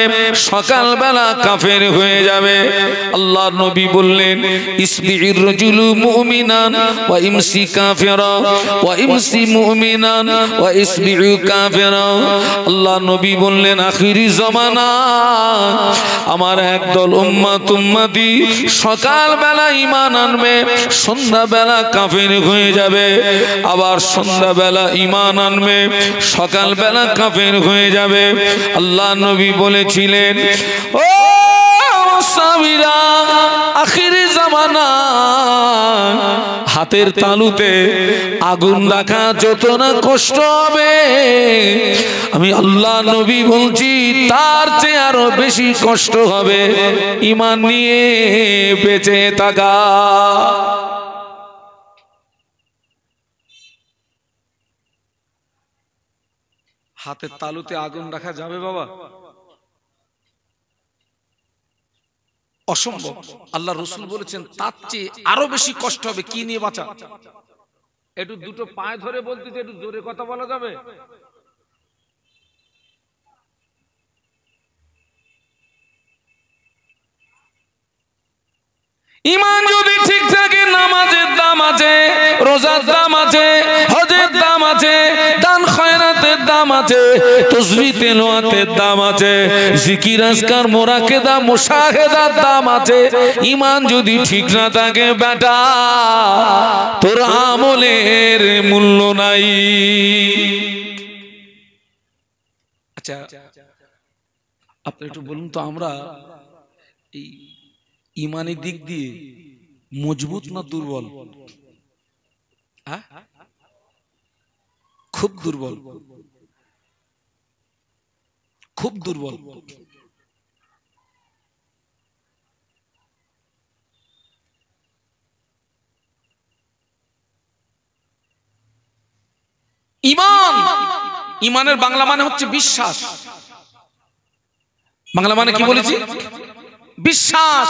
সকালবেলা কাফের হয়ে যাবে। আল্লাহ নবী বললেন, ইসবির রাজুলু মুমিনান ওয়া ইমসি কাফিরা ওয়া ইমসি মুমিনান ওয়া ইসবিউ কাফিরা। আল্লাহ নবী বললেন, আখিরি জামানা আমার একদল উম্মতি সকালবেলা ঈমান আনবে, সন্ধ্যাবেলা কাফের হয়ে যাবে। আবার সন্ধ্যাবেলা ঈমান আনবে, সকালবেলা কাফের হয়ে যাবে। আল্লাহ নবী বলেছিলেন, ও সাহাবীরা, আখিরি জামানা হাতের তালুতে আগুন রাখা যত না কষ্ট হবে, আমি আল্লাহ নবী বলছি তার চেয়ে আরো বেশি কষ্ট হবে ঈমান নিয়ে বেঁচে থাকা। হাতের তালুতে আগুন রাখা যাবে বাবা? অসম্ভব। আল্লাহ রাসূল বলেছেন তার চেয়ে আরো বেশি কষ্ট হবে। কি নিয়ে বাঁচা? একটু দুটো পায়ে ধরে বলতেছে, একটু জোরে কথা বলা যাবে? ঈমান যদি ঠিক থাকে, নামাজের দাম আছে, রোজার দাম আছে, হজের দাম আছে, দান খয়রাতের দাম আছে, তাসবিহ তেলাওয়াতের দাম আছে, জিকির আজকার মুরাকাবা মুশাহাদার দাম আছে। ঈমান যদি ঠিক না থাকে বেটা, তোর আমলের মূল্য নাই। আচ্ছা, আপনি একটু বলুন তো, আমরা এই ঈমানি দিক দিয়ে মজবুত না দুর্বল? খুব দুর্বল, খুব দুর্বল। ঈমান, ঈমানের বাংলা মানে হচ্ছে বিশ্বাস। বাংলা মানে কি বলেছি? বিশ্বাস।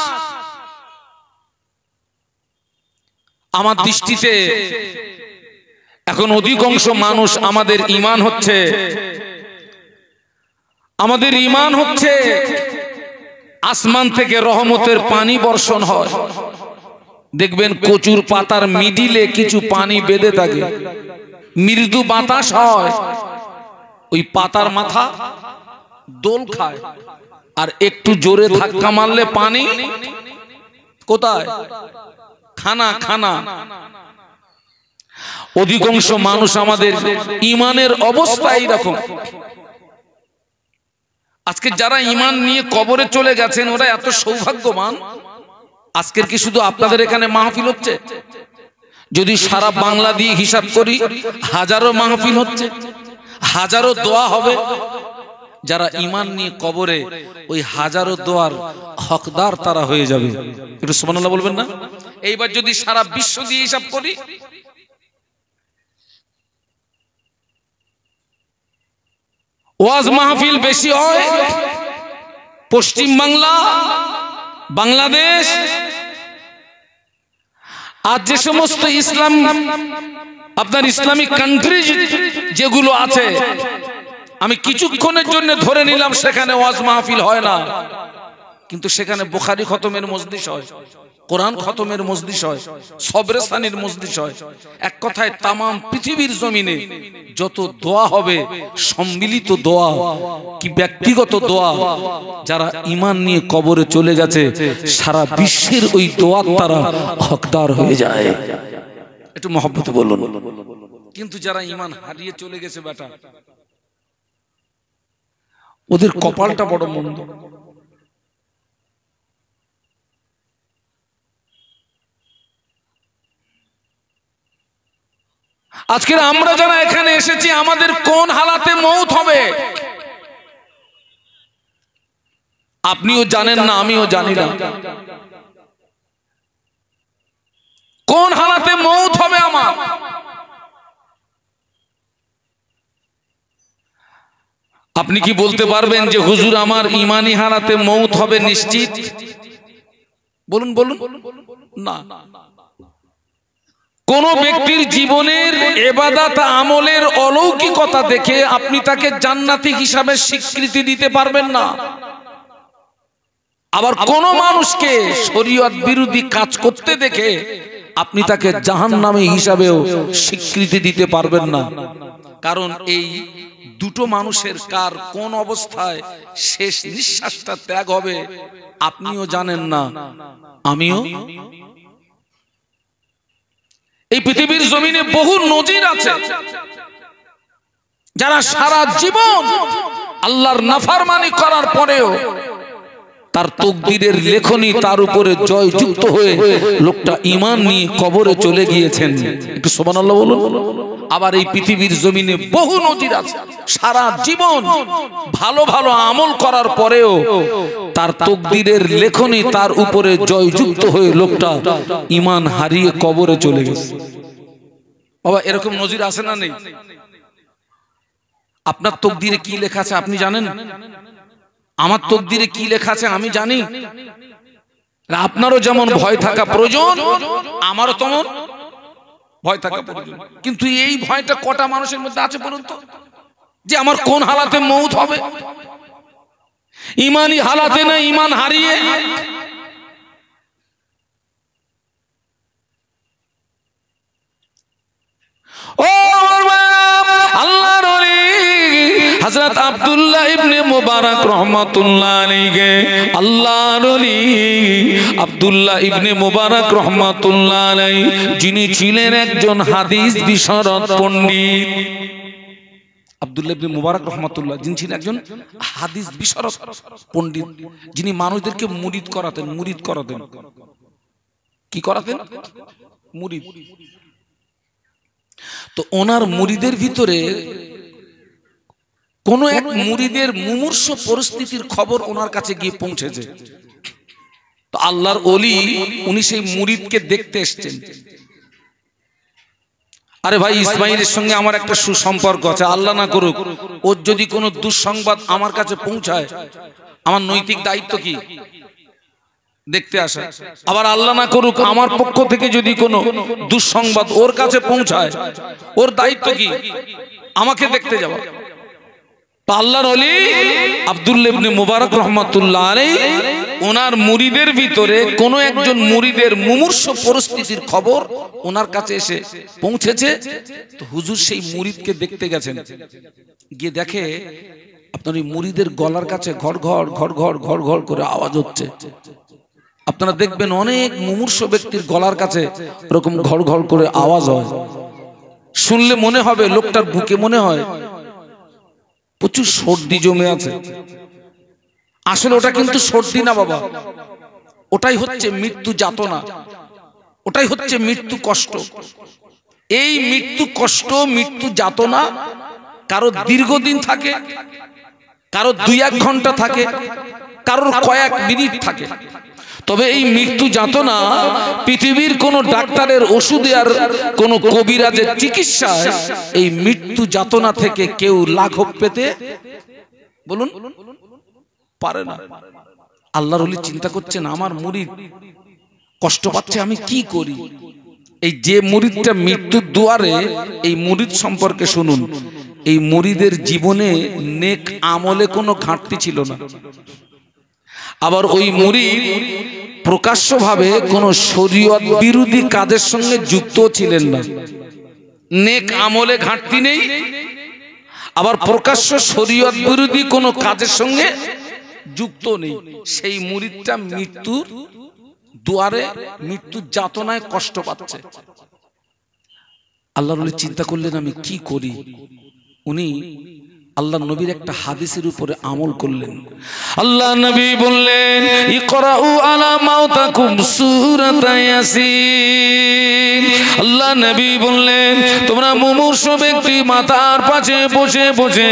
আমার দৃষ্টিতে এখন অধিকাংশ মানুষ আমাদের ঈমান হচ্ছে আসমান থেকে রহমতের পানি বর্ষণ হয়। দেখবেন কচুর পাতার মিডিলে কিছু পানি বেঁধে থাকে, মৃদু বাতাস হয়, ওই পাতার মাথা দোল খায়, আর একটু জোরে ধাক্কা মারলে পানি কোথায়? খানা খানা। অধিকাংশ মানুষ আমাদের ঈমানের অবস্থা এইরকম। আজকে যারা ঈমান নিয়ে কবরে চলে গেছেন ওরা এত সৌভাগ্যবান। আজকের কি শুধু আপনাদের এখানে মাহফিল হচ্ছে? যদি সারা বাংলা দিয়ে হিসাব করি হাজারো মাহফিল হচ্ছে, হাজারো দোয়া হবে। যারা ঈমান নিয়ে কবরে, ওই হাজারো দোয়ার হকদার তারা হয়ে যাবে। একটু সুবহানাল্লাহ বলবেন না? এইবার যদি সারা বিশ্ব দিয়ে হিসাব করি, ওয়াজ মাহফিল বেশি হয় পশ্চিম বাংলা, বাংলাদেশ, আর যে সমস্ত ইসলামিক কান্ট্রি যেগুলো আছে, আমি কিছুক্ষণের জন্য ধরে নিলাম সেখানে ওয়াজ মাহফিল হয় না, কিন্তু সেখানে বুখারী খতমের মজলিস হয়, কোরআন খতমের মজলিস হয়, সবরে সানির মজলিস হয়। এক কথায় তামাম পৃথিবীর জমিনে যত দোয়া হবে, সম্মিলিত দোয়া কি ব্যক্তিগত দোয়া, যারা ঈমান নিয়ে কবরে চলে গেছে সারা বিশ্বের ওই দোয়ার তারা হকদার হয়ে যায়। একটু মহব্বতে বলুন। কিন্তু যারা ঈমান হারিয়ে চলে গেছে বেটা, ওদের কপালটা বড় মন্দ। আজকের আমরা যারা এখানে এসেছি, আমাদের কোন হালাতে মৌত হবে আপনিও জানেন না, আমিও জানি না। কোন হালাতে মৌত হবে আমার, আপনি কি বলতে পারবেন যে হুজুর আমার ঈমানি হালাতে মৌত হবে নিশ্চিত? বলুন বলুন। না। কোন ব্যক্তির জীবনের ইবাদত আমলের অলৌকিকতা দেখে আপনি তাকে জান্নাতি হিসাবে স্বীকৃতি দিতে পারবেন না। আবার কোন মানুষকে শরীয়ত বিরোধী কাজ করতে দেখে আপনি তাকে জাহান্নামী হিসাবেও স্বীকৃতি দিতে পারবেন না। কারণ এই দুটো মানুষের কার কোন অবস্থায় শেষ নিঃশ্বাসটা ত্যাগ হবে আপনিও জানেন না, আমিও। এই পৃথিবীর জমিনে বহু নজির আছে যারা সারা জীবন আল্লাহর নাফরমানি করার পরেও তার তকদিরের লেখনী তার উপরে জয়যুক্ত হয়ে লোকটা ঈমান নিয়ে কবরে চলে গিয়েছেন। একটু সুবহানাল্লাহ বলুন। আবার এই পৃথিবীর জমিনে বহু নজির আছে সারা জীবন ভালো ভালো আমল করার পরেও তার তকদিরের লেখনী তার উপরে জয়যুক্ত হয়ে লোকটা ঈমান হারিয়ে কবরে চলে গেছে। বাবা এরকম নজির আছে না নেই? আপনার তকদিরে কি লেখা আছে আপনি জানেন? আমার তকদিরে কি লেখা আছে আমি জানি। আপনারও যেমন ভয় থাকা প্রয়োজন, আমারও তেমন ভয় থাকা প্রয়োজন। কিন্তু এই ভয়টা কটা মানুষের মধ্যে আছে বলুন তো, যে আমার কোন হালাতে মৌত হবে? ঈমানি হালাতে না ঈমান হারিয়ে? ও আল্লাহর ওলি হযরত আব্দুল্লাহ ইবনে মুবারক রাহমাতুল্লাহ আলাইহি, আল্লাহর ওলি আব্দুল্লাহ ইবনে মুবারক রাহমাতুল্লাহ আলাইহি, যিনি ছিলেন একজন হাদিস বিশারদ পণ্ডিত। আব্দুল্লাহ ইবনে মুবারক রাহমাতুল্লাহ যিনি ছিলেন একজন হাদিস বিশারদ পণ্ডিত, যিনি মানুষদেরকে মুরিদ করাতেন। কি করাতেন? মুরিদ। তো ওনার মুরিদের ভিতরে কোন এক মুরিদের মুমূর্ষু পরিস্থিতির খবর ওনার কাছে গিয়ে পৌঁছেছে। তো আল্লাহর ওলি উনি সেই মুরিদকে দেখতে এসেছেন। আরে ভাই, ইসমাইলের সঙ্গে আমার একটা সুসম্পর্ক আছে, আল্লাহ না করুক ওর যদি কোনো দুঃসংবাদ আমার কাছে পৌঁছায় আমার নৈতিক দায়িত্ব কি? দেখতে আসা। আবার আল্লাহ না করুক আমার পক্ষ থেকে যদি কোনো দুঃসংবাদ ওর কাছে পৌঁছায়, ওর দায়িত্ব কি? আমাকে দেখতে যাওয়া। তো আল্লাহর ওলি আব্দুল্লাহ ইবনে মুবারক রাহমাতুল্লাহ আলাইহি ওনার মুরিদের ভিতরে কোনো একজন মুরিদের মুমূর্ষ পরিস্থিতির খবর ওনার কাছে এসে পৌঁছেছে। তো হুজুর সেই মুরিদকে দেখতে গেছেন, গিয়ে দেখে আপনার ওই মুরিদের গলার কাছে ঘর ঘর ঘর ঘর ঘর ঘর করে আওয়াজ হচ্ছে। আপনারা দেখবেন অনেক মুমূর্ষ ব্যক্তির গলার কাছে এরকম ঘর ঘর করে আওয়াজ হয়। শুনলে মনে হবে লোকটার বুকে মনে হয় প্রচুর সর্দি জমে আছে। আসলে ওটা কিন্তু সর্দি না বাবা, ওটাই হচ্ছে মৃত্যু যাতনা, ওটাই হচ্ছে মৃত্যু কষ্ট। এই মৃত্যু কষ্ট, মৃত্যু যাতনা কারো দীর্ঘদিন থাকে, কারো 2-1 ঘন্টা থাকে, কারোর কয়েক মিনিট থাকে। তবে এই মৃত্যু যাতনা পৃথিবীর কোন ডাক্তারের ওষুধে আর কোন কবিরাজের চিকিৎসায় এই মৃত্যু যাতনা থেকে কেউ লাঘব পেতে বলুন পারে না। আল্লাহর ওলি চিন্তা করছেন আমার মুরিদ কষ্ট পাচ্ছে, আমি কি করি? এই যে মুরিদটা মৃত্যুর দুয়ারে, এই মুরিদ সম্পর্কে শুনুন। এই মুরিদের জীবনে নেক আমলে কোনো ঘাটতি ছিল না। আবার ওই মুরিদ প্রকাশ্যভাবে কোনো শরীয়ত বিরোধী কাজের সঙ্গে যুক্ত ছিলেন না। নেক আমলে ঘাটতি নেই, আবার প্রকাশ্য শরীয়ত বিরোধী কোনো কাজের সঙ্গে যুক্ত নেই। সেই মুরিদটা মৃত্যুর দুয়ারে, মৃত্যুর যাতনায় কষ্ট পাচ্ছে। আল্লাহর ওলি চিন্তা করলেন আমি কি করি? উনি আল্লাহ নবীর একটা হাদিসের উপরে আমল করলেন। আল্লাহ নবী বললেন ইকরাউ আলা মাউতাকুম সূরাতা ইয়াসিন। আল্লাহ নবী বললেন তোমরা মুমূর্ষ ব্যক্তি মাথার পাশে বসে বসে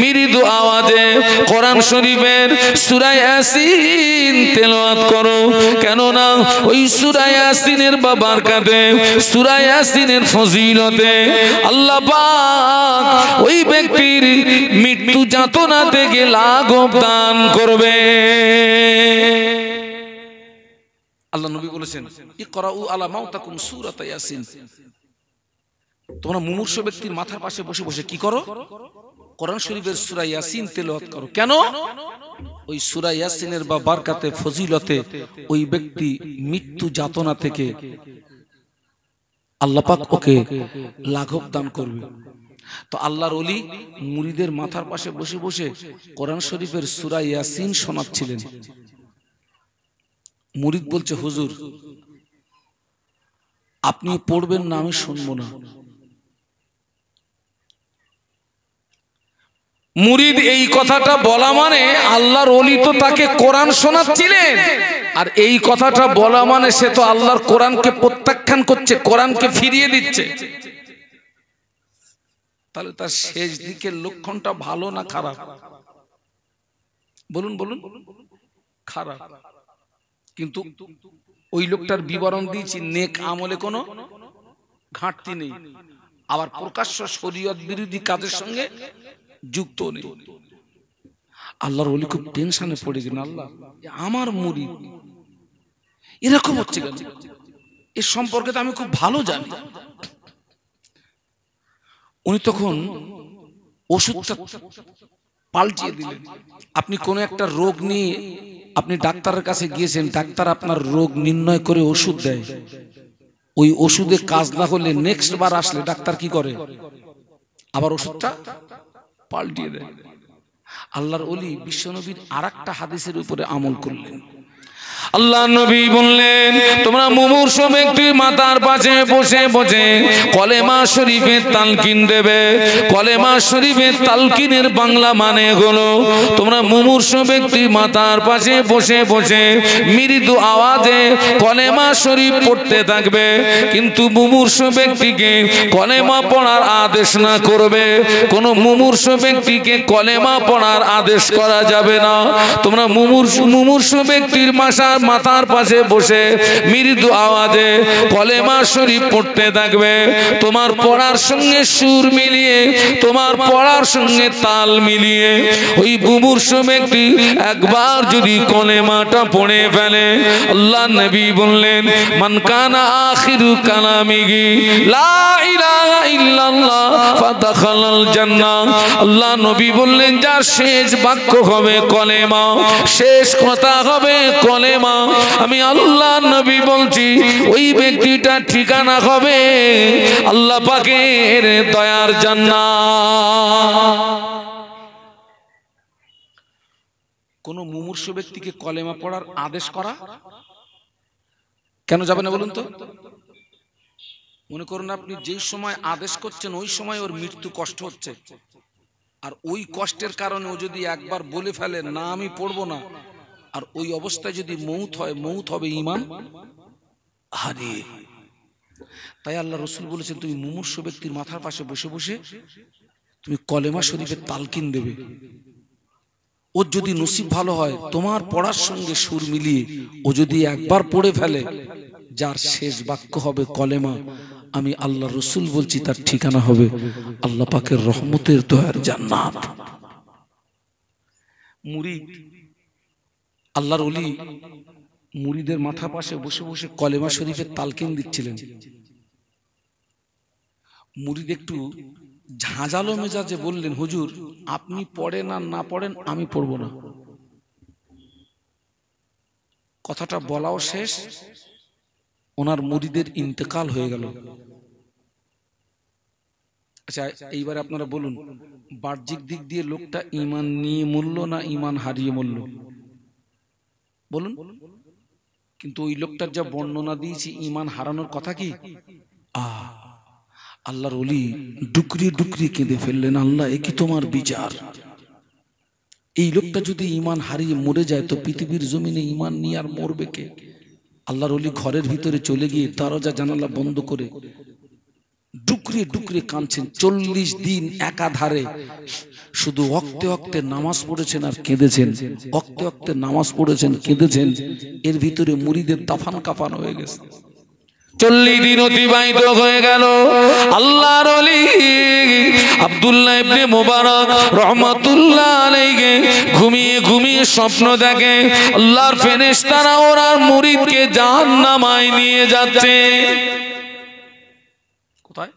মৃদু আওয়াজে কোরআন শরীফের সূরা ইয়াসিন তেলাওয়াত করো। কেননা ওই সূরা ইয়াসিনের বারাকাতে, সূরা ইয়াসিনের ফজিলতে আল্লাহ পাক ওই ব্যক্তির মৃত্যু যাতনা থেকে লাঘব দান করবে। আল্লাহ নবী বলেছেন ইকরাউ আলা মাউতাকুম সূরাতা ইয়াসিন। তোমরা মুমূর্ষ ব্যক্তির মাথার পাশে বসে বসে কি করো? কোরআন শরীফের সূরা ইয়াসিন তেলাওয়াত করো। কেন? ওই সূরা ইয়াসিনের বারাকাতে, ফজিলতে ওই ব্যক্তি মৃত্যু যাতনা থেকে আল্লাহ পাক ওকে লাঘব দান করবে। তো আল্লাহর ওলি মুরিদের মাথার পাশে বসে বসে কোরআন শরীফের সূরা ইয়াসিন শোনাচ্ছিলেন। মুরিদ বলছে হুজুর আপনি পড়বেন না, আমি শুনবো না। মুরিদ এই কথাটা বলা মানে আল্লাহর ওলি তো তাকে কোরআন শোনাচ্ছিলেন, আর এই কথাটা বলা মানে সে তো আল্লাহর কোরআনকে প্রত্যাখ্যান করছে, কোরআনকে ফিরিয়ে দিচ্ছে। তাহলে তার শেষ দিকের লক্ষণটা ভালো না খারাপ? বলুন বলুন, খারাপ। কিন্তু ওই লোকটার বিবরণ দিয়েছি, নেক আমলে কোনো ঘাটতি নেই, আবার প্রকাশ্য শরীয়ত বিরোধী কাজের সঙ্গে যুক্ত নেই। আল্লাহর ওলি খুব টেনশনে পড়ে গেলেন, আল্লাহ আমার মুরিদ এরকম হচ্ছে কেন? এর সম্পর্কে তো আমি খুব ভালো জানি। উনি তখন ওষুধটা পাল্টিয়ে দিলেন। আপনি কোনো একটা রোগ নিয়ে আপনি ডাক্তারের কাছে গিয়েছেন, ডাক্তার আপনার রোগ নির্ণয় করে ওষুধ দেয়। ওই ওষুধে কাজ না হলে নেক্সট বার আসলে ডাক্তার কি করে? আবার ওষুধটা পাল্টিয়ে দেয়। আল্লাহর ওলি বিশ্বনবীর আরেকটা হাদিসের উপরে আমল করলেন। আল্লাহ নবী বললেন তোমরা মুমূর্ষ ব্যক্তির মাথার পাশে বসে বসে কলেমা শরীফের তালকিন দেবে। কলেমা শরীফের তালকিনের বাংলা মানে হলো তোমরা মুমূর্ষ ব্যক্তির মাথার পাশে বসে বসে মৃদু আওয়াজে কলেমা শরীফ পড়তে থাকবে, কিন্তু মুমূর্ষ ব্যক্তিকে কলেমা পড়ার আদেশ না করবে। কোন মুমূর্ষ ব্যক্তিকে কলেমা পড়ার আদেশ করা যাবে না। তোমরা মুমূর্ষ ব্যক্তির মাথার পাশে বসে মৃদু আওয়াজে কলেমা শরীফ পড়তে থাকবে। তোমার পড়ার সঙ্গে সুর মিলিয়ে, তোমার পড়ার সঙ্গে তাল মিলিয়ে ওই মুমূর্ষ ব্যক্তি একবার যদি কলেমাটা পড়ে ফেলে, আল্লাহ নবী বললেন, মান কানা আখিরু কালামিহি লা ইলাহা ইল্লাল্লাহ ফাদাখালাল জান্নাহ। আল্লাহ নবী বললেন, যার শেষ বাক্য হবে কলেমা, শেষ কথা হবে কলেমা, আমি আল্লাহ নবী বলছি ওই ব্যক্তিটা ঠিকানা হবে আল্লাহ পাকের দয়ার জান্নাত। কোন মুমূর্ষু ব্যক্তিকে কলেমা পড়ার আদেশ করা কেন যাবে না বলুন তো? মনে করুন আপনি যেই সময় আদেশ করছেন ওই সময় ওর মৃত্যু কষ্ট হচ্ছে, আর ওই কষ্টের কারণে ও যদি একবার বলে ফেলে না আমি পড়বো না, আর ওই অবস্থায় যদি মৌত হয়, মৌত হবে ঈমান হারিয়ে। তাই আল্লাহ রসুল বলেছেন, তুমি মুমূর্ষু ব্যক্তির মাথার পাশে বসে বসে তুমি কলেমা শরীফের তালকিন দেবে। ওর যদি নসিব ভালো হয়, তোমার পড়ার সঙ্গে সুর মিলিয়ে ও যদি একবার পড়ে ফেলে, যার শেষ বাক্য হবে কলেমা, আমি আল্লাহ রসুল বলছি তার ঠিকানা হবে আল্লাহ পাকের রহমতের দয়ার জান্নাত। মুরিদ, আল্লাহর ওলি মুরিদের মাথা পাশে বসে বসে কলেমা শরীফের তালকিন দিচ্ছিলেন। মুরিদ একটু ঝাঁঝালো মেজাজে বললেন, হুজুর আপনি পড়েন আর না পড়েন আমি পড়ব না। কথাটা বলাও শেষ, ওনার মুরিদের ইন্তেকাল হয়ে গেল। আচ্ছা এইবার আপনারা বলুন, বাহ্যিক দিক দিয়ে লোকটা ঈমান নিয়ে মরল না ঈমান হারিয়ে মরল? বলুন। কিন্তু ওই লোকটার যা বর্ণনা দিয়েছি, ঈমান হারানোর কথা কি? আল্লাহর ওলি ডুকরিয়ে ডুকরিয়ে কেঁদে ফেললেন, আল্লাহ এ কি তোমার বিচার? এই লোকটা যদি ঈমান হারিয়ে মরে যায় তো পৃথিবীর জমিনে ঈমান নিয়ে আর মরবে কে? আল্লাহর ওলি ঘরের ভিতরে চলে গিয়ে দরজা জানালা বন্ধ করে ডুকরিয়ে ডুকরিয়ে কাঁদছেন। 40 দিন একাধারে শুধু অক্তে অক্তে নামাজ পড়েছেন আর কেঁদেছেন, অক্তে অক্তে নামাজ পড়েছেন কেঁদেছেন। এর ভিতরে মুরিদের দাফান কাফান হয়ে গেছে। 40 দিন অতিবাহিত হয়ে গেল। আল্লাহর ওলি আব্দুল্লাহ ইবনে মুবারক রহমাতুল্লাহ আলাইহি ঘুমিয়ে ঘুমিয়ে স্বপ্ন দেখে আল্লাহর ফেরেশতারা ওনার মুরিদকে জাহান্নামায় নিয়ে যাচ্ছে। কোথায়?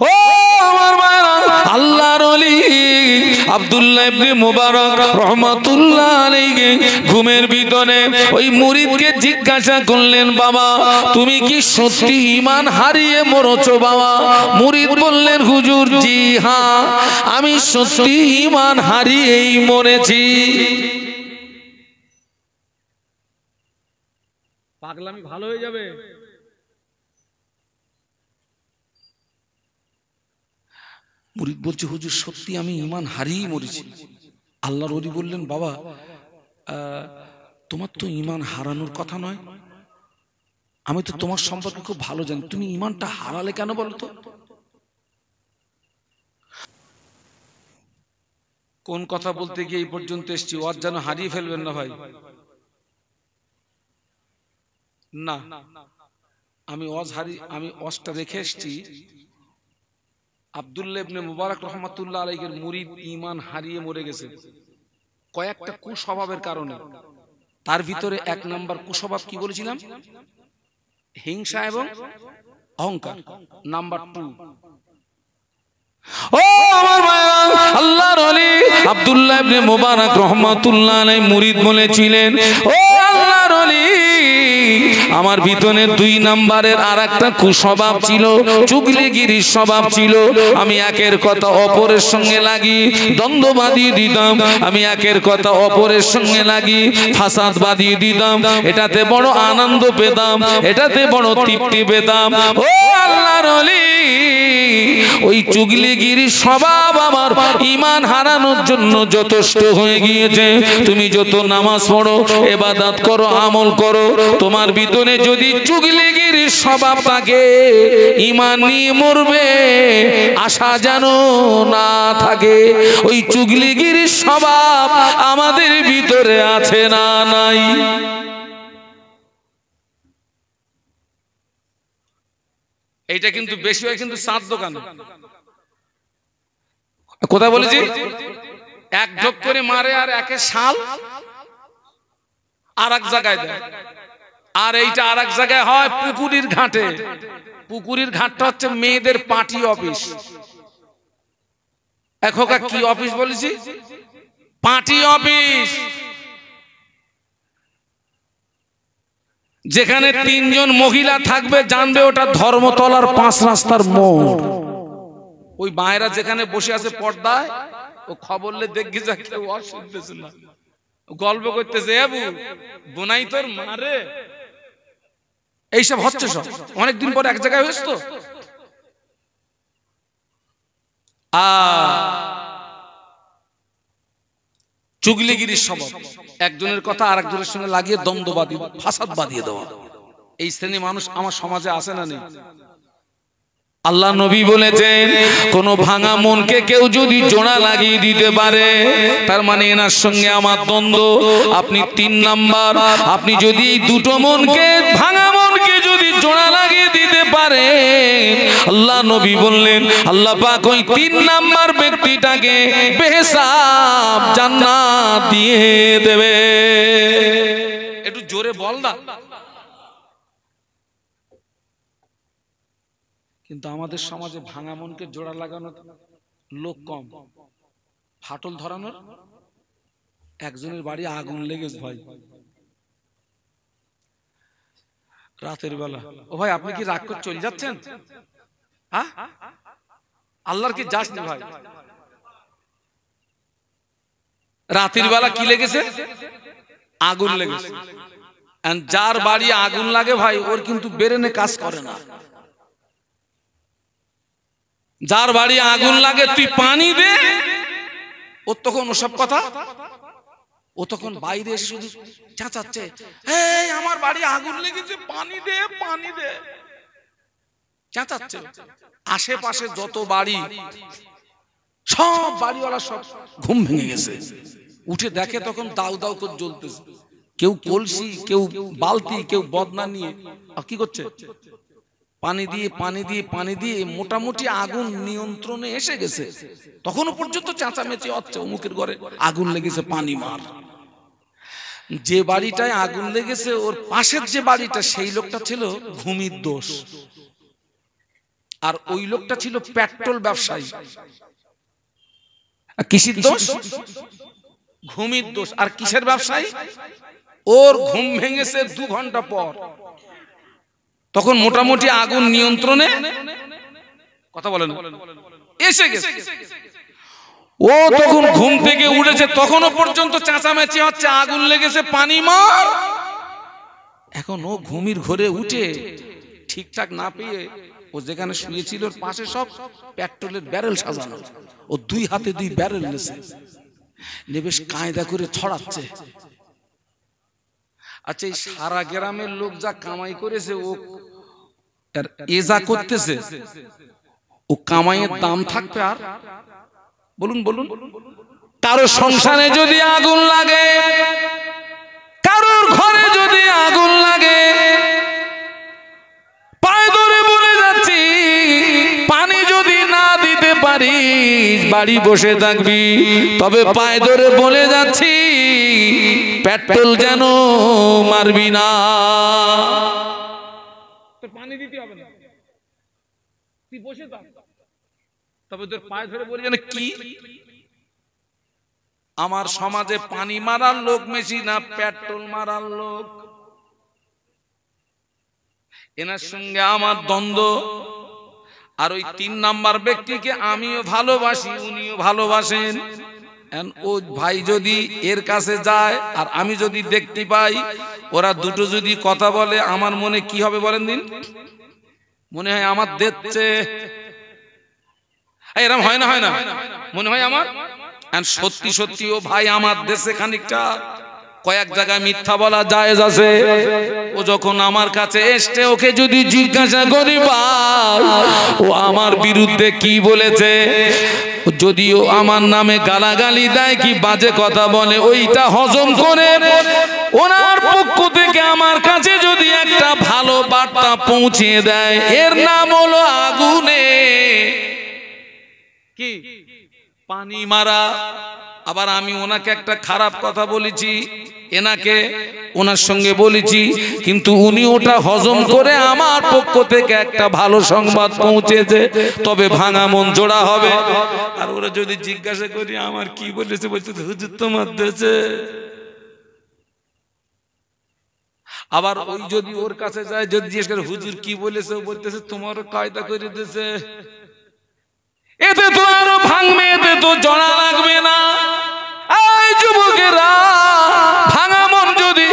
ও আমার ভাইরা, আল্লাহর ওলি আব্দুল্লাহ ইবনে মুবারক রহমাতুল্লাহ আলাইহি ঘুমের ভিতরে ওই মুরিদকে জিজ্ঞাসা করলেন, বাবা তুমি কি সত্যি ঈমান হারিয়ে মরেছো বাবা? মুরিদ বললেন, হুজুর জি হ্যাঁ, আমি সত্যি ঈমান হারিয়েই মরেছি। পাগলামি ভালো হয়ে যাবে। মুরিদ বলছে, হুজুর সত্যি আমি ঈমান হারিয়ে মরেছি। আল্লাহর ওলি বললেন, বাবা তোমার তো ঈমান হারানোর কথা নয়, আমি তো তোমার সম্পর্কে খুব ভালো জানি, তুমি ঈমানটা হারালে কেন বলো তো? কোন কথা বলতে গিয়ে এই পর্যন্ত এসেছি, ওয়াজ যেন হারিয়ে ফেলবেন না ভাই। না, আমি ওয়াজটা রেখে এসেছি। আব্দুল্লাহ ইবনে মুবারক রহমাতুল্লাহ আলাইহির মুরিদ ঈমান হারিয়ে মরে গেছে কয়েকটা কুস্বভাবের কারণে। তার ভিতরে 1 নাম্বার কুস্বভাব কি বলেছিলাম? হিংসা এবং অহংকার। নাম্বার 2, ও আমার ভাইরা, আল্লাহর ওলি আব্দুল্লাহ ইবনে মুবারক রহমাতুল্লাহ আলাইহি মুরিদ বলেছিলেন, ও আল্লাহর ওলি আমার ভিতরে 2 নাম্বারের আরেকটা কুস্বভাব ছিল, চুগলিগিরির স্বভাব ছিল। আমি একের কথা অপরের সঙ্গে লাগি দ্বন্দ্ব বাঁধিয়ে দিতাম, আমি একের কথা অপরের সঙ্গে লাগি ফাসাদ বাঁধিয়ে দিতাম। এটাতে বড় আনন্দ পেতাম, এটাতে বড় তৃপ্তি পেতাম। ও আল্লাহর ওলি ওই চুগলিগিরি স্বভাব আমার ঈমান হারানোর জন্য যথেষ্ট হয়ে গিয়েছে। তুমি যত নামাজ পড়ো, ইবাদত করো, আমল করো, তোমার ভিতরে ভিতরে যদি চুগলিগির স্বভাব থাকে, ঈমান নিয়ে মরবে, আশা যেন না থাকে। ওই চুগলিগির স্বভাব আমাদের ভিতরে আছে না নাই? এইটা কিন্তু বেশি হয় কিন্তু চার দোকানে। কোথায় বলেছি? এক ঢোক করে মারে আর একে শাল আর এক জায়গায় দেয়, আর এইটা আর এক জায়গায় হয় পুকুরির ঘাটে। পুকুরির ঘাটটা হচ্ছে মেয়েদের পার্টি অফিস। এখনকার কি অফিস বলেছি? Party office. যেখানে 3 জন মহিলা থাকবে, জানবে ওটা ধর্মতলার 5 রাস্তার মোড়। ওই মায়েরা যেখানে বসে আছে পর্দায়, ও খবরলে দেখি যা কেউ শুনতেছে না, গল্প করতেছে, এবু বোনাই তোর মারে। এইসব হচ্ছে সব অনেকদিন পর এক জায়গায় হয়েছে তো। চুগলিগিরির স্বভাব, একজনের কথা আর একজনের সঙ্গে লাগিয়ে দ্বন্দ্ব বাঁধিয়ে, ফাসাদ বাঁধিয়ে দেওয়া। এই শ্রেণী মানুষ আমার সমাজে আছে না নেই? আল্লাহ নবী বলেছেন, কোন ভাঙা মনকে কেউ যদি জোড়া লাগিয়ে দিতে পারে, তার মানে এনার সঙ্গে আমার দ্বন্দ্ব। আপনি 3 নাম্বার, আপনি যদি এই দুটো মনকে, ভাঙা মনকে যদি জোড়া লাগিয়ে দিতে পারে, আল্লাহ নবী বললেন আল্লাহ পাক ওই 3 নাম্বার ব্যক্তিটাকে বেহিসাব জান্নাত দিয়ে দেবে। একটু জোরে বল না। কিন্তু আমাদের সমাজে ভাঙা মনকে জোড়া লাগানোর লোক কম, ফাটল ধরানোর। একজনের বাড়ি আগুন লেগেছে ভাই রাতের বেলা। ও ভাই, আপনি কি রাগ করে চলে যাচ্ছেন? হ্যাঁ, আল্লাহর কি যাসনি ভাই? রাতের বেলা কি লেগেছে? আগুন লেগেছে। যার বাড়ি আগুন লাগে ভাই, ওর কিন্তু বেরেনে কাজ করে না। যার বাড়ি আগুন লাগে, তুই পানি দে, ও তখন ওসব কথা, ও তখন বাইরে এসে শুধু চেঁচাচ্ছে, এই আমার বাড়ি আগুন লেগেছে, পানি দে, পানি দে, চেঁচাচ্ছে। আশেপাশে যত বাড়ি, সব বাড়িওয়ালা সব ঘুম ভেঙে গেছে, উঠে দেখে তখন দাউ দাউ করে জ্বলতেছে। কেউ কলসি, কেউ বালতি, কেউ বদনা নিয়ে কি করছে, পানি দিয়ে পানি দিয়ে পানি দিয়ে মোটামুটি আগুন নিয়ন্ত্রণে এসে গেছে। তখনও পর্যন্ত চেঁচামেচি হচ্ছে, অমুকের ঘরে আগুন লেগেছে, পানি মার। যে বাড়িটায় আগুন লেগেছে, ওর পাশের যে বাড়িটা, সেই লোকটা ছিল ঘুমির দোষ, আর ওই লোকটা ছিল পেট্রোল ব্যবসায়ী। কিসের দোষ? ঘুমির দোষ। আর কিসের ব্যবসায়ী? ওর ঘুম ভেঙেছে 2 ঘন্টা পর, তখন মোটামুটি আগুন নিয়ন্ত্রণে, কথা বলেন, এসে গেছে। ও তখন ঘুম থেকে উঠেছে, তখনও পর্যন্ত চেঁচামেচি হচ্ছে, আগুন লেগেছে, পানি মার। এখন ও ঘুমির ঘরে উঠে ঠিকঠাক না পেয়ে, ও যেখানে শুয়েছিল ওর পাশে সব পেট্রোলের ব্যারেল সাজানো, ও 2 হাতে 2 ব্যারেল নেছে, বেশ কায়দা করে ছড়াচ্ছে। আচ্ছা, এই সারা গ্রামের লোক যা কামাই করেছে, ও এ যা করতেছে, ও কামাইয়ের দাম থাকবে? আর বলুন বলুন, কারো সংসারে যদি আগুন লাগে, কারোর ঘরে যদি আগুন লাগে, পায়ে ধরে বলে যাচ্ছি, পানি যদি না দিতে পারিস, বাড়ি বসে থাকবি। তবে পায়ে ধরে বলে যাচ্ছি, পেট্রোল যেন মারবি না। পানি দিতে হবে না, তুই বসে থাক। তবে তোর পায়ে ধরে বলে যেন কি? আমার সমাজে পানি মারার লোক বেশি না পেট্রোল মারার লোক? এনার সঙ্গে আমার দ্বন্দ্ব। আর ওই 3 নাম্বার ব্যক্তিকে আমিও ভালোবাসি, উনিও ভালোবাসেন। ও ভাই যদি এর কাছে যায়, আর আমি যদি দেখতে পাই ওরা দুটো যদি কথা বলে, আমার মনে কি হবে বলেন দিন? মনে হয় আমার দেখছে, এরকম হয় না? হয় না? মনে হয় আমার সত্যি সত্যি ও ভাই আমার দেশে খানিকটা কয়েক জায়গায় মিথ্যা বলা জায়েজ আছে। ও যখন আমার কাছে এসছে, ওকে যদি জিজ্ঞাসা করি ভাই ও আমার বিরুদ্ধে কি বলেছে, যদিও আমার নামে গালাগালি দেয় কি বাজে কথা বলে, ওইটা হজম করে ওনার পক্ষ থেকে আমার কাছে যদি একটা ভালো বার্তা পৌঁছে দেয়, এর নাম হলো আগুনে কি পানি মারা। আবার আমি ওনাকে একটা খারাপ কথা বলেছি, এনাকে ওনার সঙ্গে বলেছি, কিন্তু উনি ওটা হজম করে আমার পক্ষ থেকে একটা ভালো সংবাদ পৌঁছেছে, তবে ভাঙা মন জোড়া হবে। আর ওরা যদি জিজ্ঞাসা করি আমার কি বলেছে, বলতে হুজুর তোমার দেশে। আবার ওই যদি ওর কাছে যায়, যদি জিজ্ঞেস করে হুজুর কি বলেছে, বলতেছে তোমার কায়দা করে দিয়েছে, এতে তো আরো ভাঙবে, এতে তো জড়া লাগবে না। এই যুবকেরা, ভাঙা মন যদি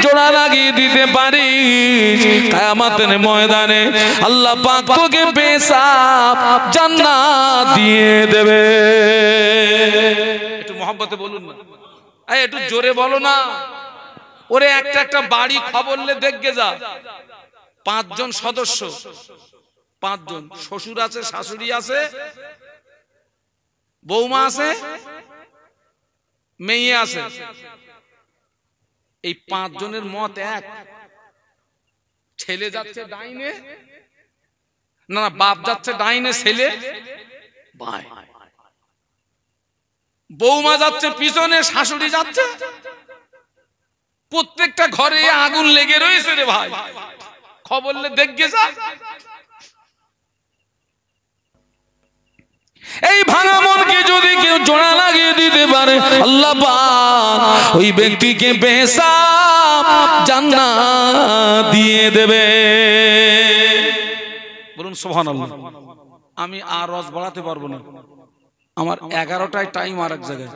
জোড়া লাগিয়ে দিতে পারি, কিয়ামতের ময়দানে আল্লাহ পাক তোকে বেসাব জান্নাত দিয়ে দেবে। একটু মহব্বতে বলুন না, এই একটু জোরে বলো না। ওরে একটা একটা বাড়ি খবরলে দেখবে যা, 5 জন সদস্য, 5 জন শ্বশুর আছে, শাশুড়ি আছে, বৌমা আছে, মেয়ে আছে। এই 5 জনের মত এক। ছেলে যাচ্ছে ডাইনে, না বাপ যাচ্ছে ডাইনে, ছেলে বাঁয়ে, বৌমা যাচ্ছে পিছনে, শাশুড়ি যাচ্ছে। প্রত্যেকটা ঘরে আগুন লেগে রয়েছে রে ভাই, খবরলে দেখবে যা। এই ভাঙা মনকে যদি কেউ জোড়া লাগিয়ে দিতে পারে, আল্লাহ পাক ওই ব্যক্তিকে বেসাব জান্নাত দিয়ে দেবে। বলুন সুবহানাল্লাহ। আমি আর রস বাড়াতে পারবো না, আমার 11টায় টাইম আর এক জায়গায়।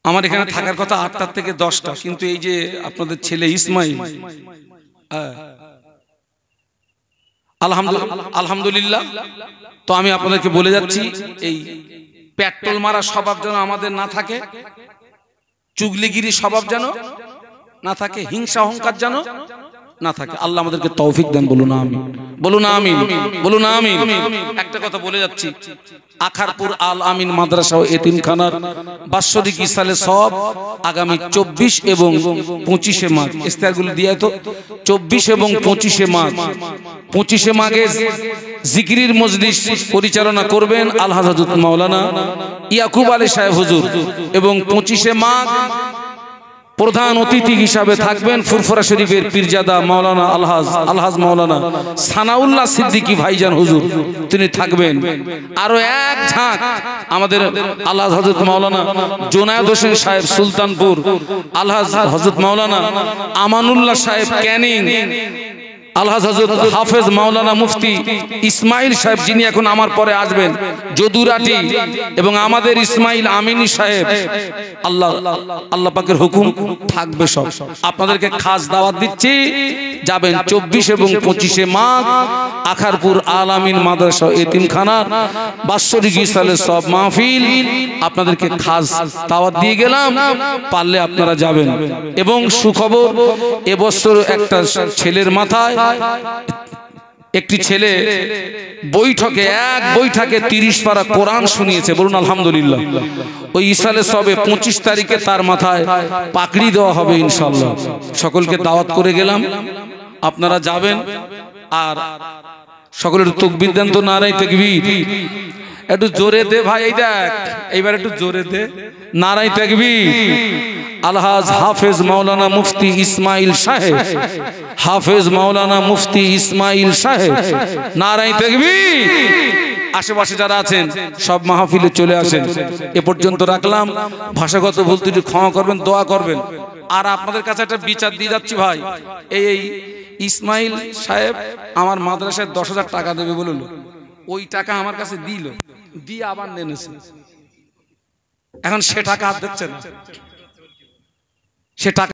আমার এখানে থাকার কথা 8টা থেকে 10টা, কিন্তু এই যে আপনাদের ছেলে ইসমাইল, আলহামদুলিল্লাহ, তো আমি আপনাদেরকে বলে যাচ্ছি, এই পেট্রোল মারা স্বভাব যেন আমাদের না থাকে, চুগলিগিরি স্বভাব যেন না থাকে, হিংসা অহংকার যেন না থাকে। আল্লাহ আমাদেরকে তৌফিক দেন। বলুন আমিন, বলুন আমিন, বলুন আমিন। একটা কথা বলে যাচ্ছি, আখারপুর আল আমিন মাদ্রাসা ও এতিমখানার বাৎসরিক ইসালে সব আগামী 24 এবং 25 মাঘ, ইস্তারগুলো দিয়ে তো 24 এবং 25 মাঘ, 25 মাঘে জিকিরের মজলিস পরিচালনা করবেন আল হযরত মাওলানা ইয়াকুব আলী সাহেব হুজুর, এবং 25 মাঘ প্রধান অতিথি হিসাবে থাকবেন ফুরফুরা শরীফের পীরজাদা মাওলানা আলহাজ মাওলানা সানাউল্লাহ সিদ্দিকী ভাইজান হুজুর, তিনি থাকবেন। আরো এক ঝাঁক আমাদের আলহাজ হযরত মাওলানা জোনায়েদ হোসেন সাহেব সুলতানপুর, আলহাজ হযরত মাওলানা আমানুল্লাহ সাহেব ক্যানিং, আলহাজ হযরত হাফেজ মাওলানা মুফতি ইসমাইল সাহেব, যিনি এখন আমার পরে আসবেন, যদুরাটি, এবং আমাদের ইসমাইল আমিনী সাহেব। আল্লাহ পাকের হুকুম থাকবে সব। আপনাদেরকে খাস দাওয়াত দিচ্ছি, যাবেন 24 এবং 25 মাঘ আখারপুর আল আমিন মাদ্রাসা এতিমখানার বাৎসরিক ইসালে সব মাহফিল। আপনাদেরকে খাস দাওয়াত দিয়ে গেলাম, পারলে আপনারা যাবেন। এবং সুখবর, এবছর একটা ছেলের মাথায়, একটি ছেলে বৈঠকে, এক বৈঠকে 30 পারা কোরআন শুনিয়েছে। বলুন আলহামদুলিল্লাহ। ওই ইসালে সবে 25 তারিখে তার মাথায় পাকড়ি দেওয়া হবে ইনশাআল্লাহ। সকলকে দাওয়াত করে গেলাম, আপনারা যাবেন। আর সকলের তাকবীর দেন তো, নারায়ে তাকবীর। একটু জোরে দে ভাই, এই দেখ, এইবার একটু জোরে দে, নারায়ে তাকবীর। আলহাজ হাফেজ মাওলানা মুফতি ইসমাইল সাহেব, হাফেজ মাওলানা মুফতি ইসমাইল সাহেব, নারায়ে তাকবীর। আশেপাশে যারা আছেন সব মাহফিলে চলে আসেন। এ পর্যন্ত রাখলাম, ভাষাগত ভুল ত্রুটি ক্ষমা করবেন, দোয়া করবেন। আর আপনাদের কাছে একটা বিচার দিয়ে যাচ্ছি ভাই, এই ইসমাইল সাহেব আমার মাদ্রাসায় 10,000 টাকা দেবে বলল, ওই টাকা আমার কাছে দিল, দিয়ে আবার নেনেছে। এখন সে টাকা আর দিচ্ছে না, সে টাকা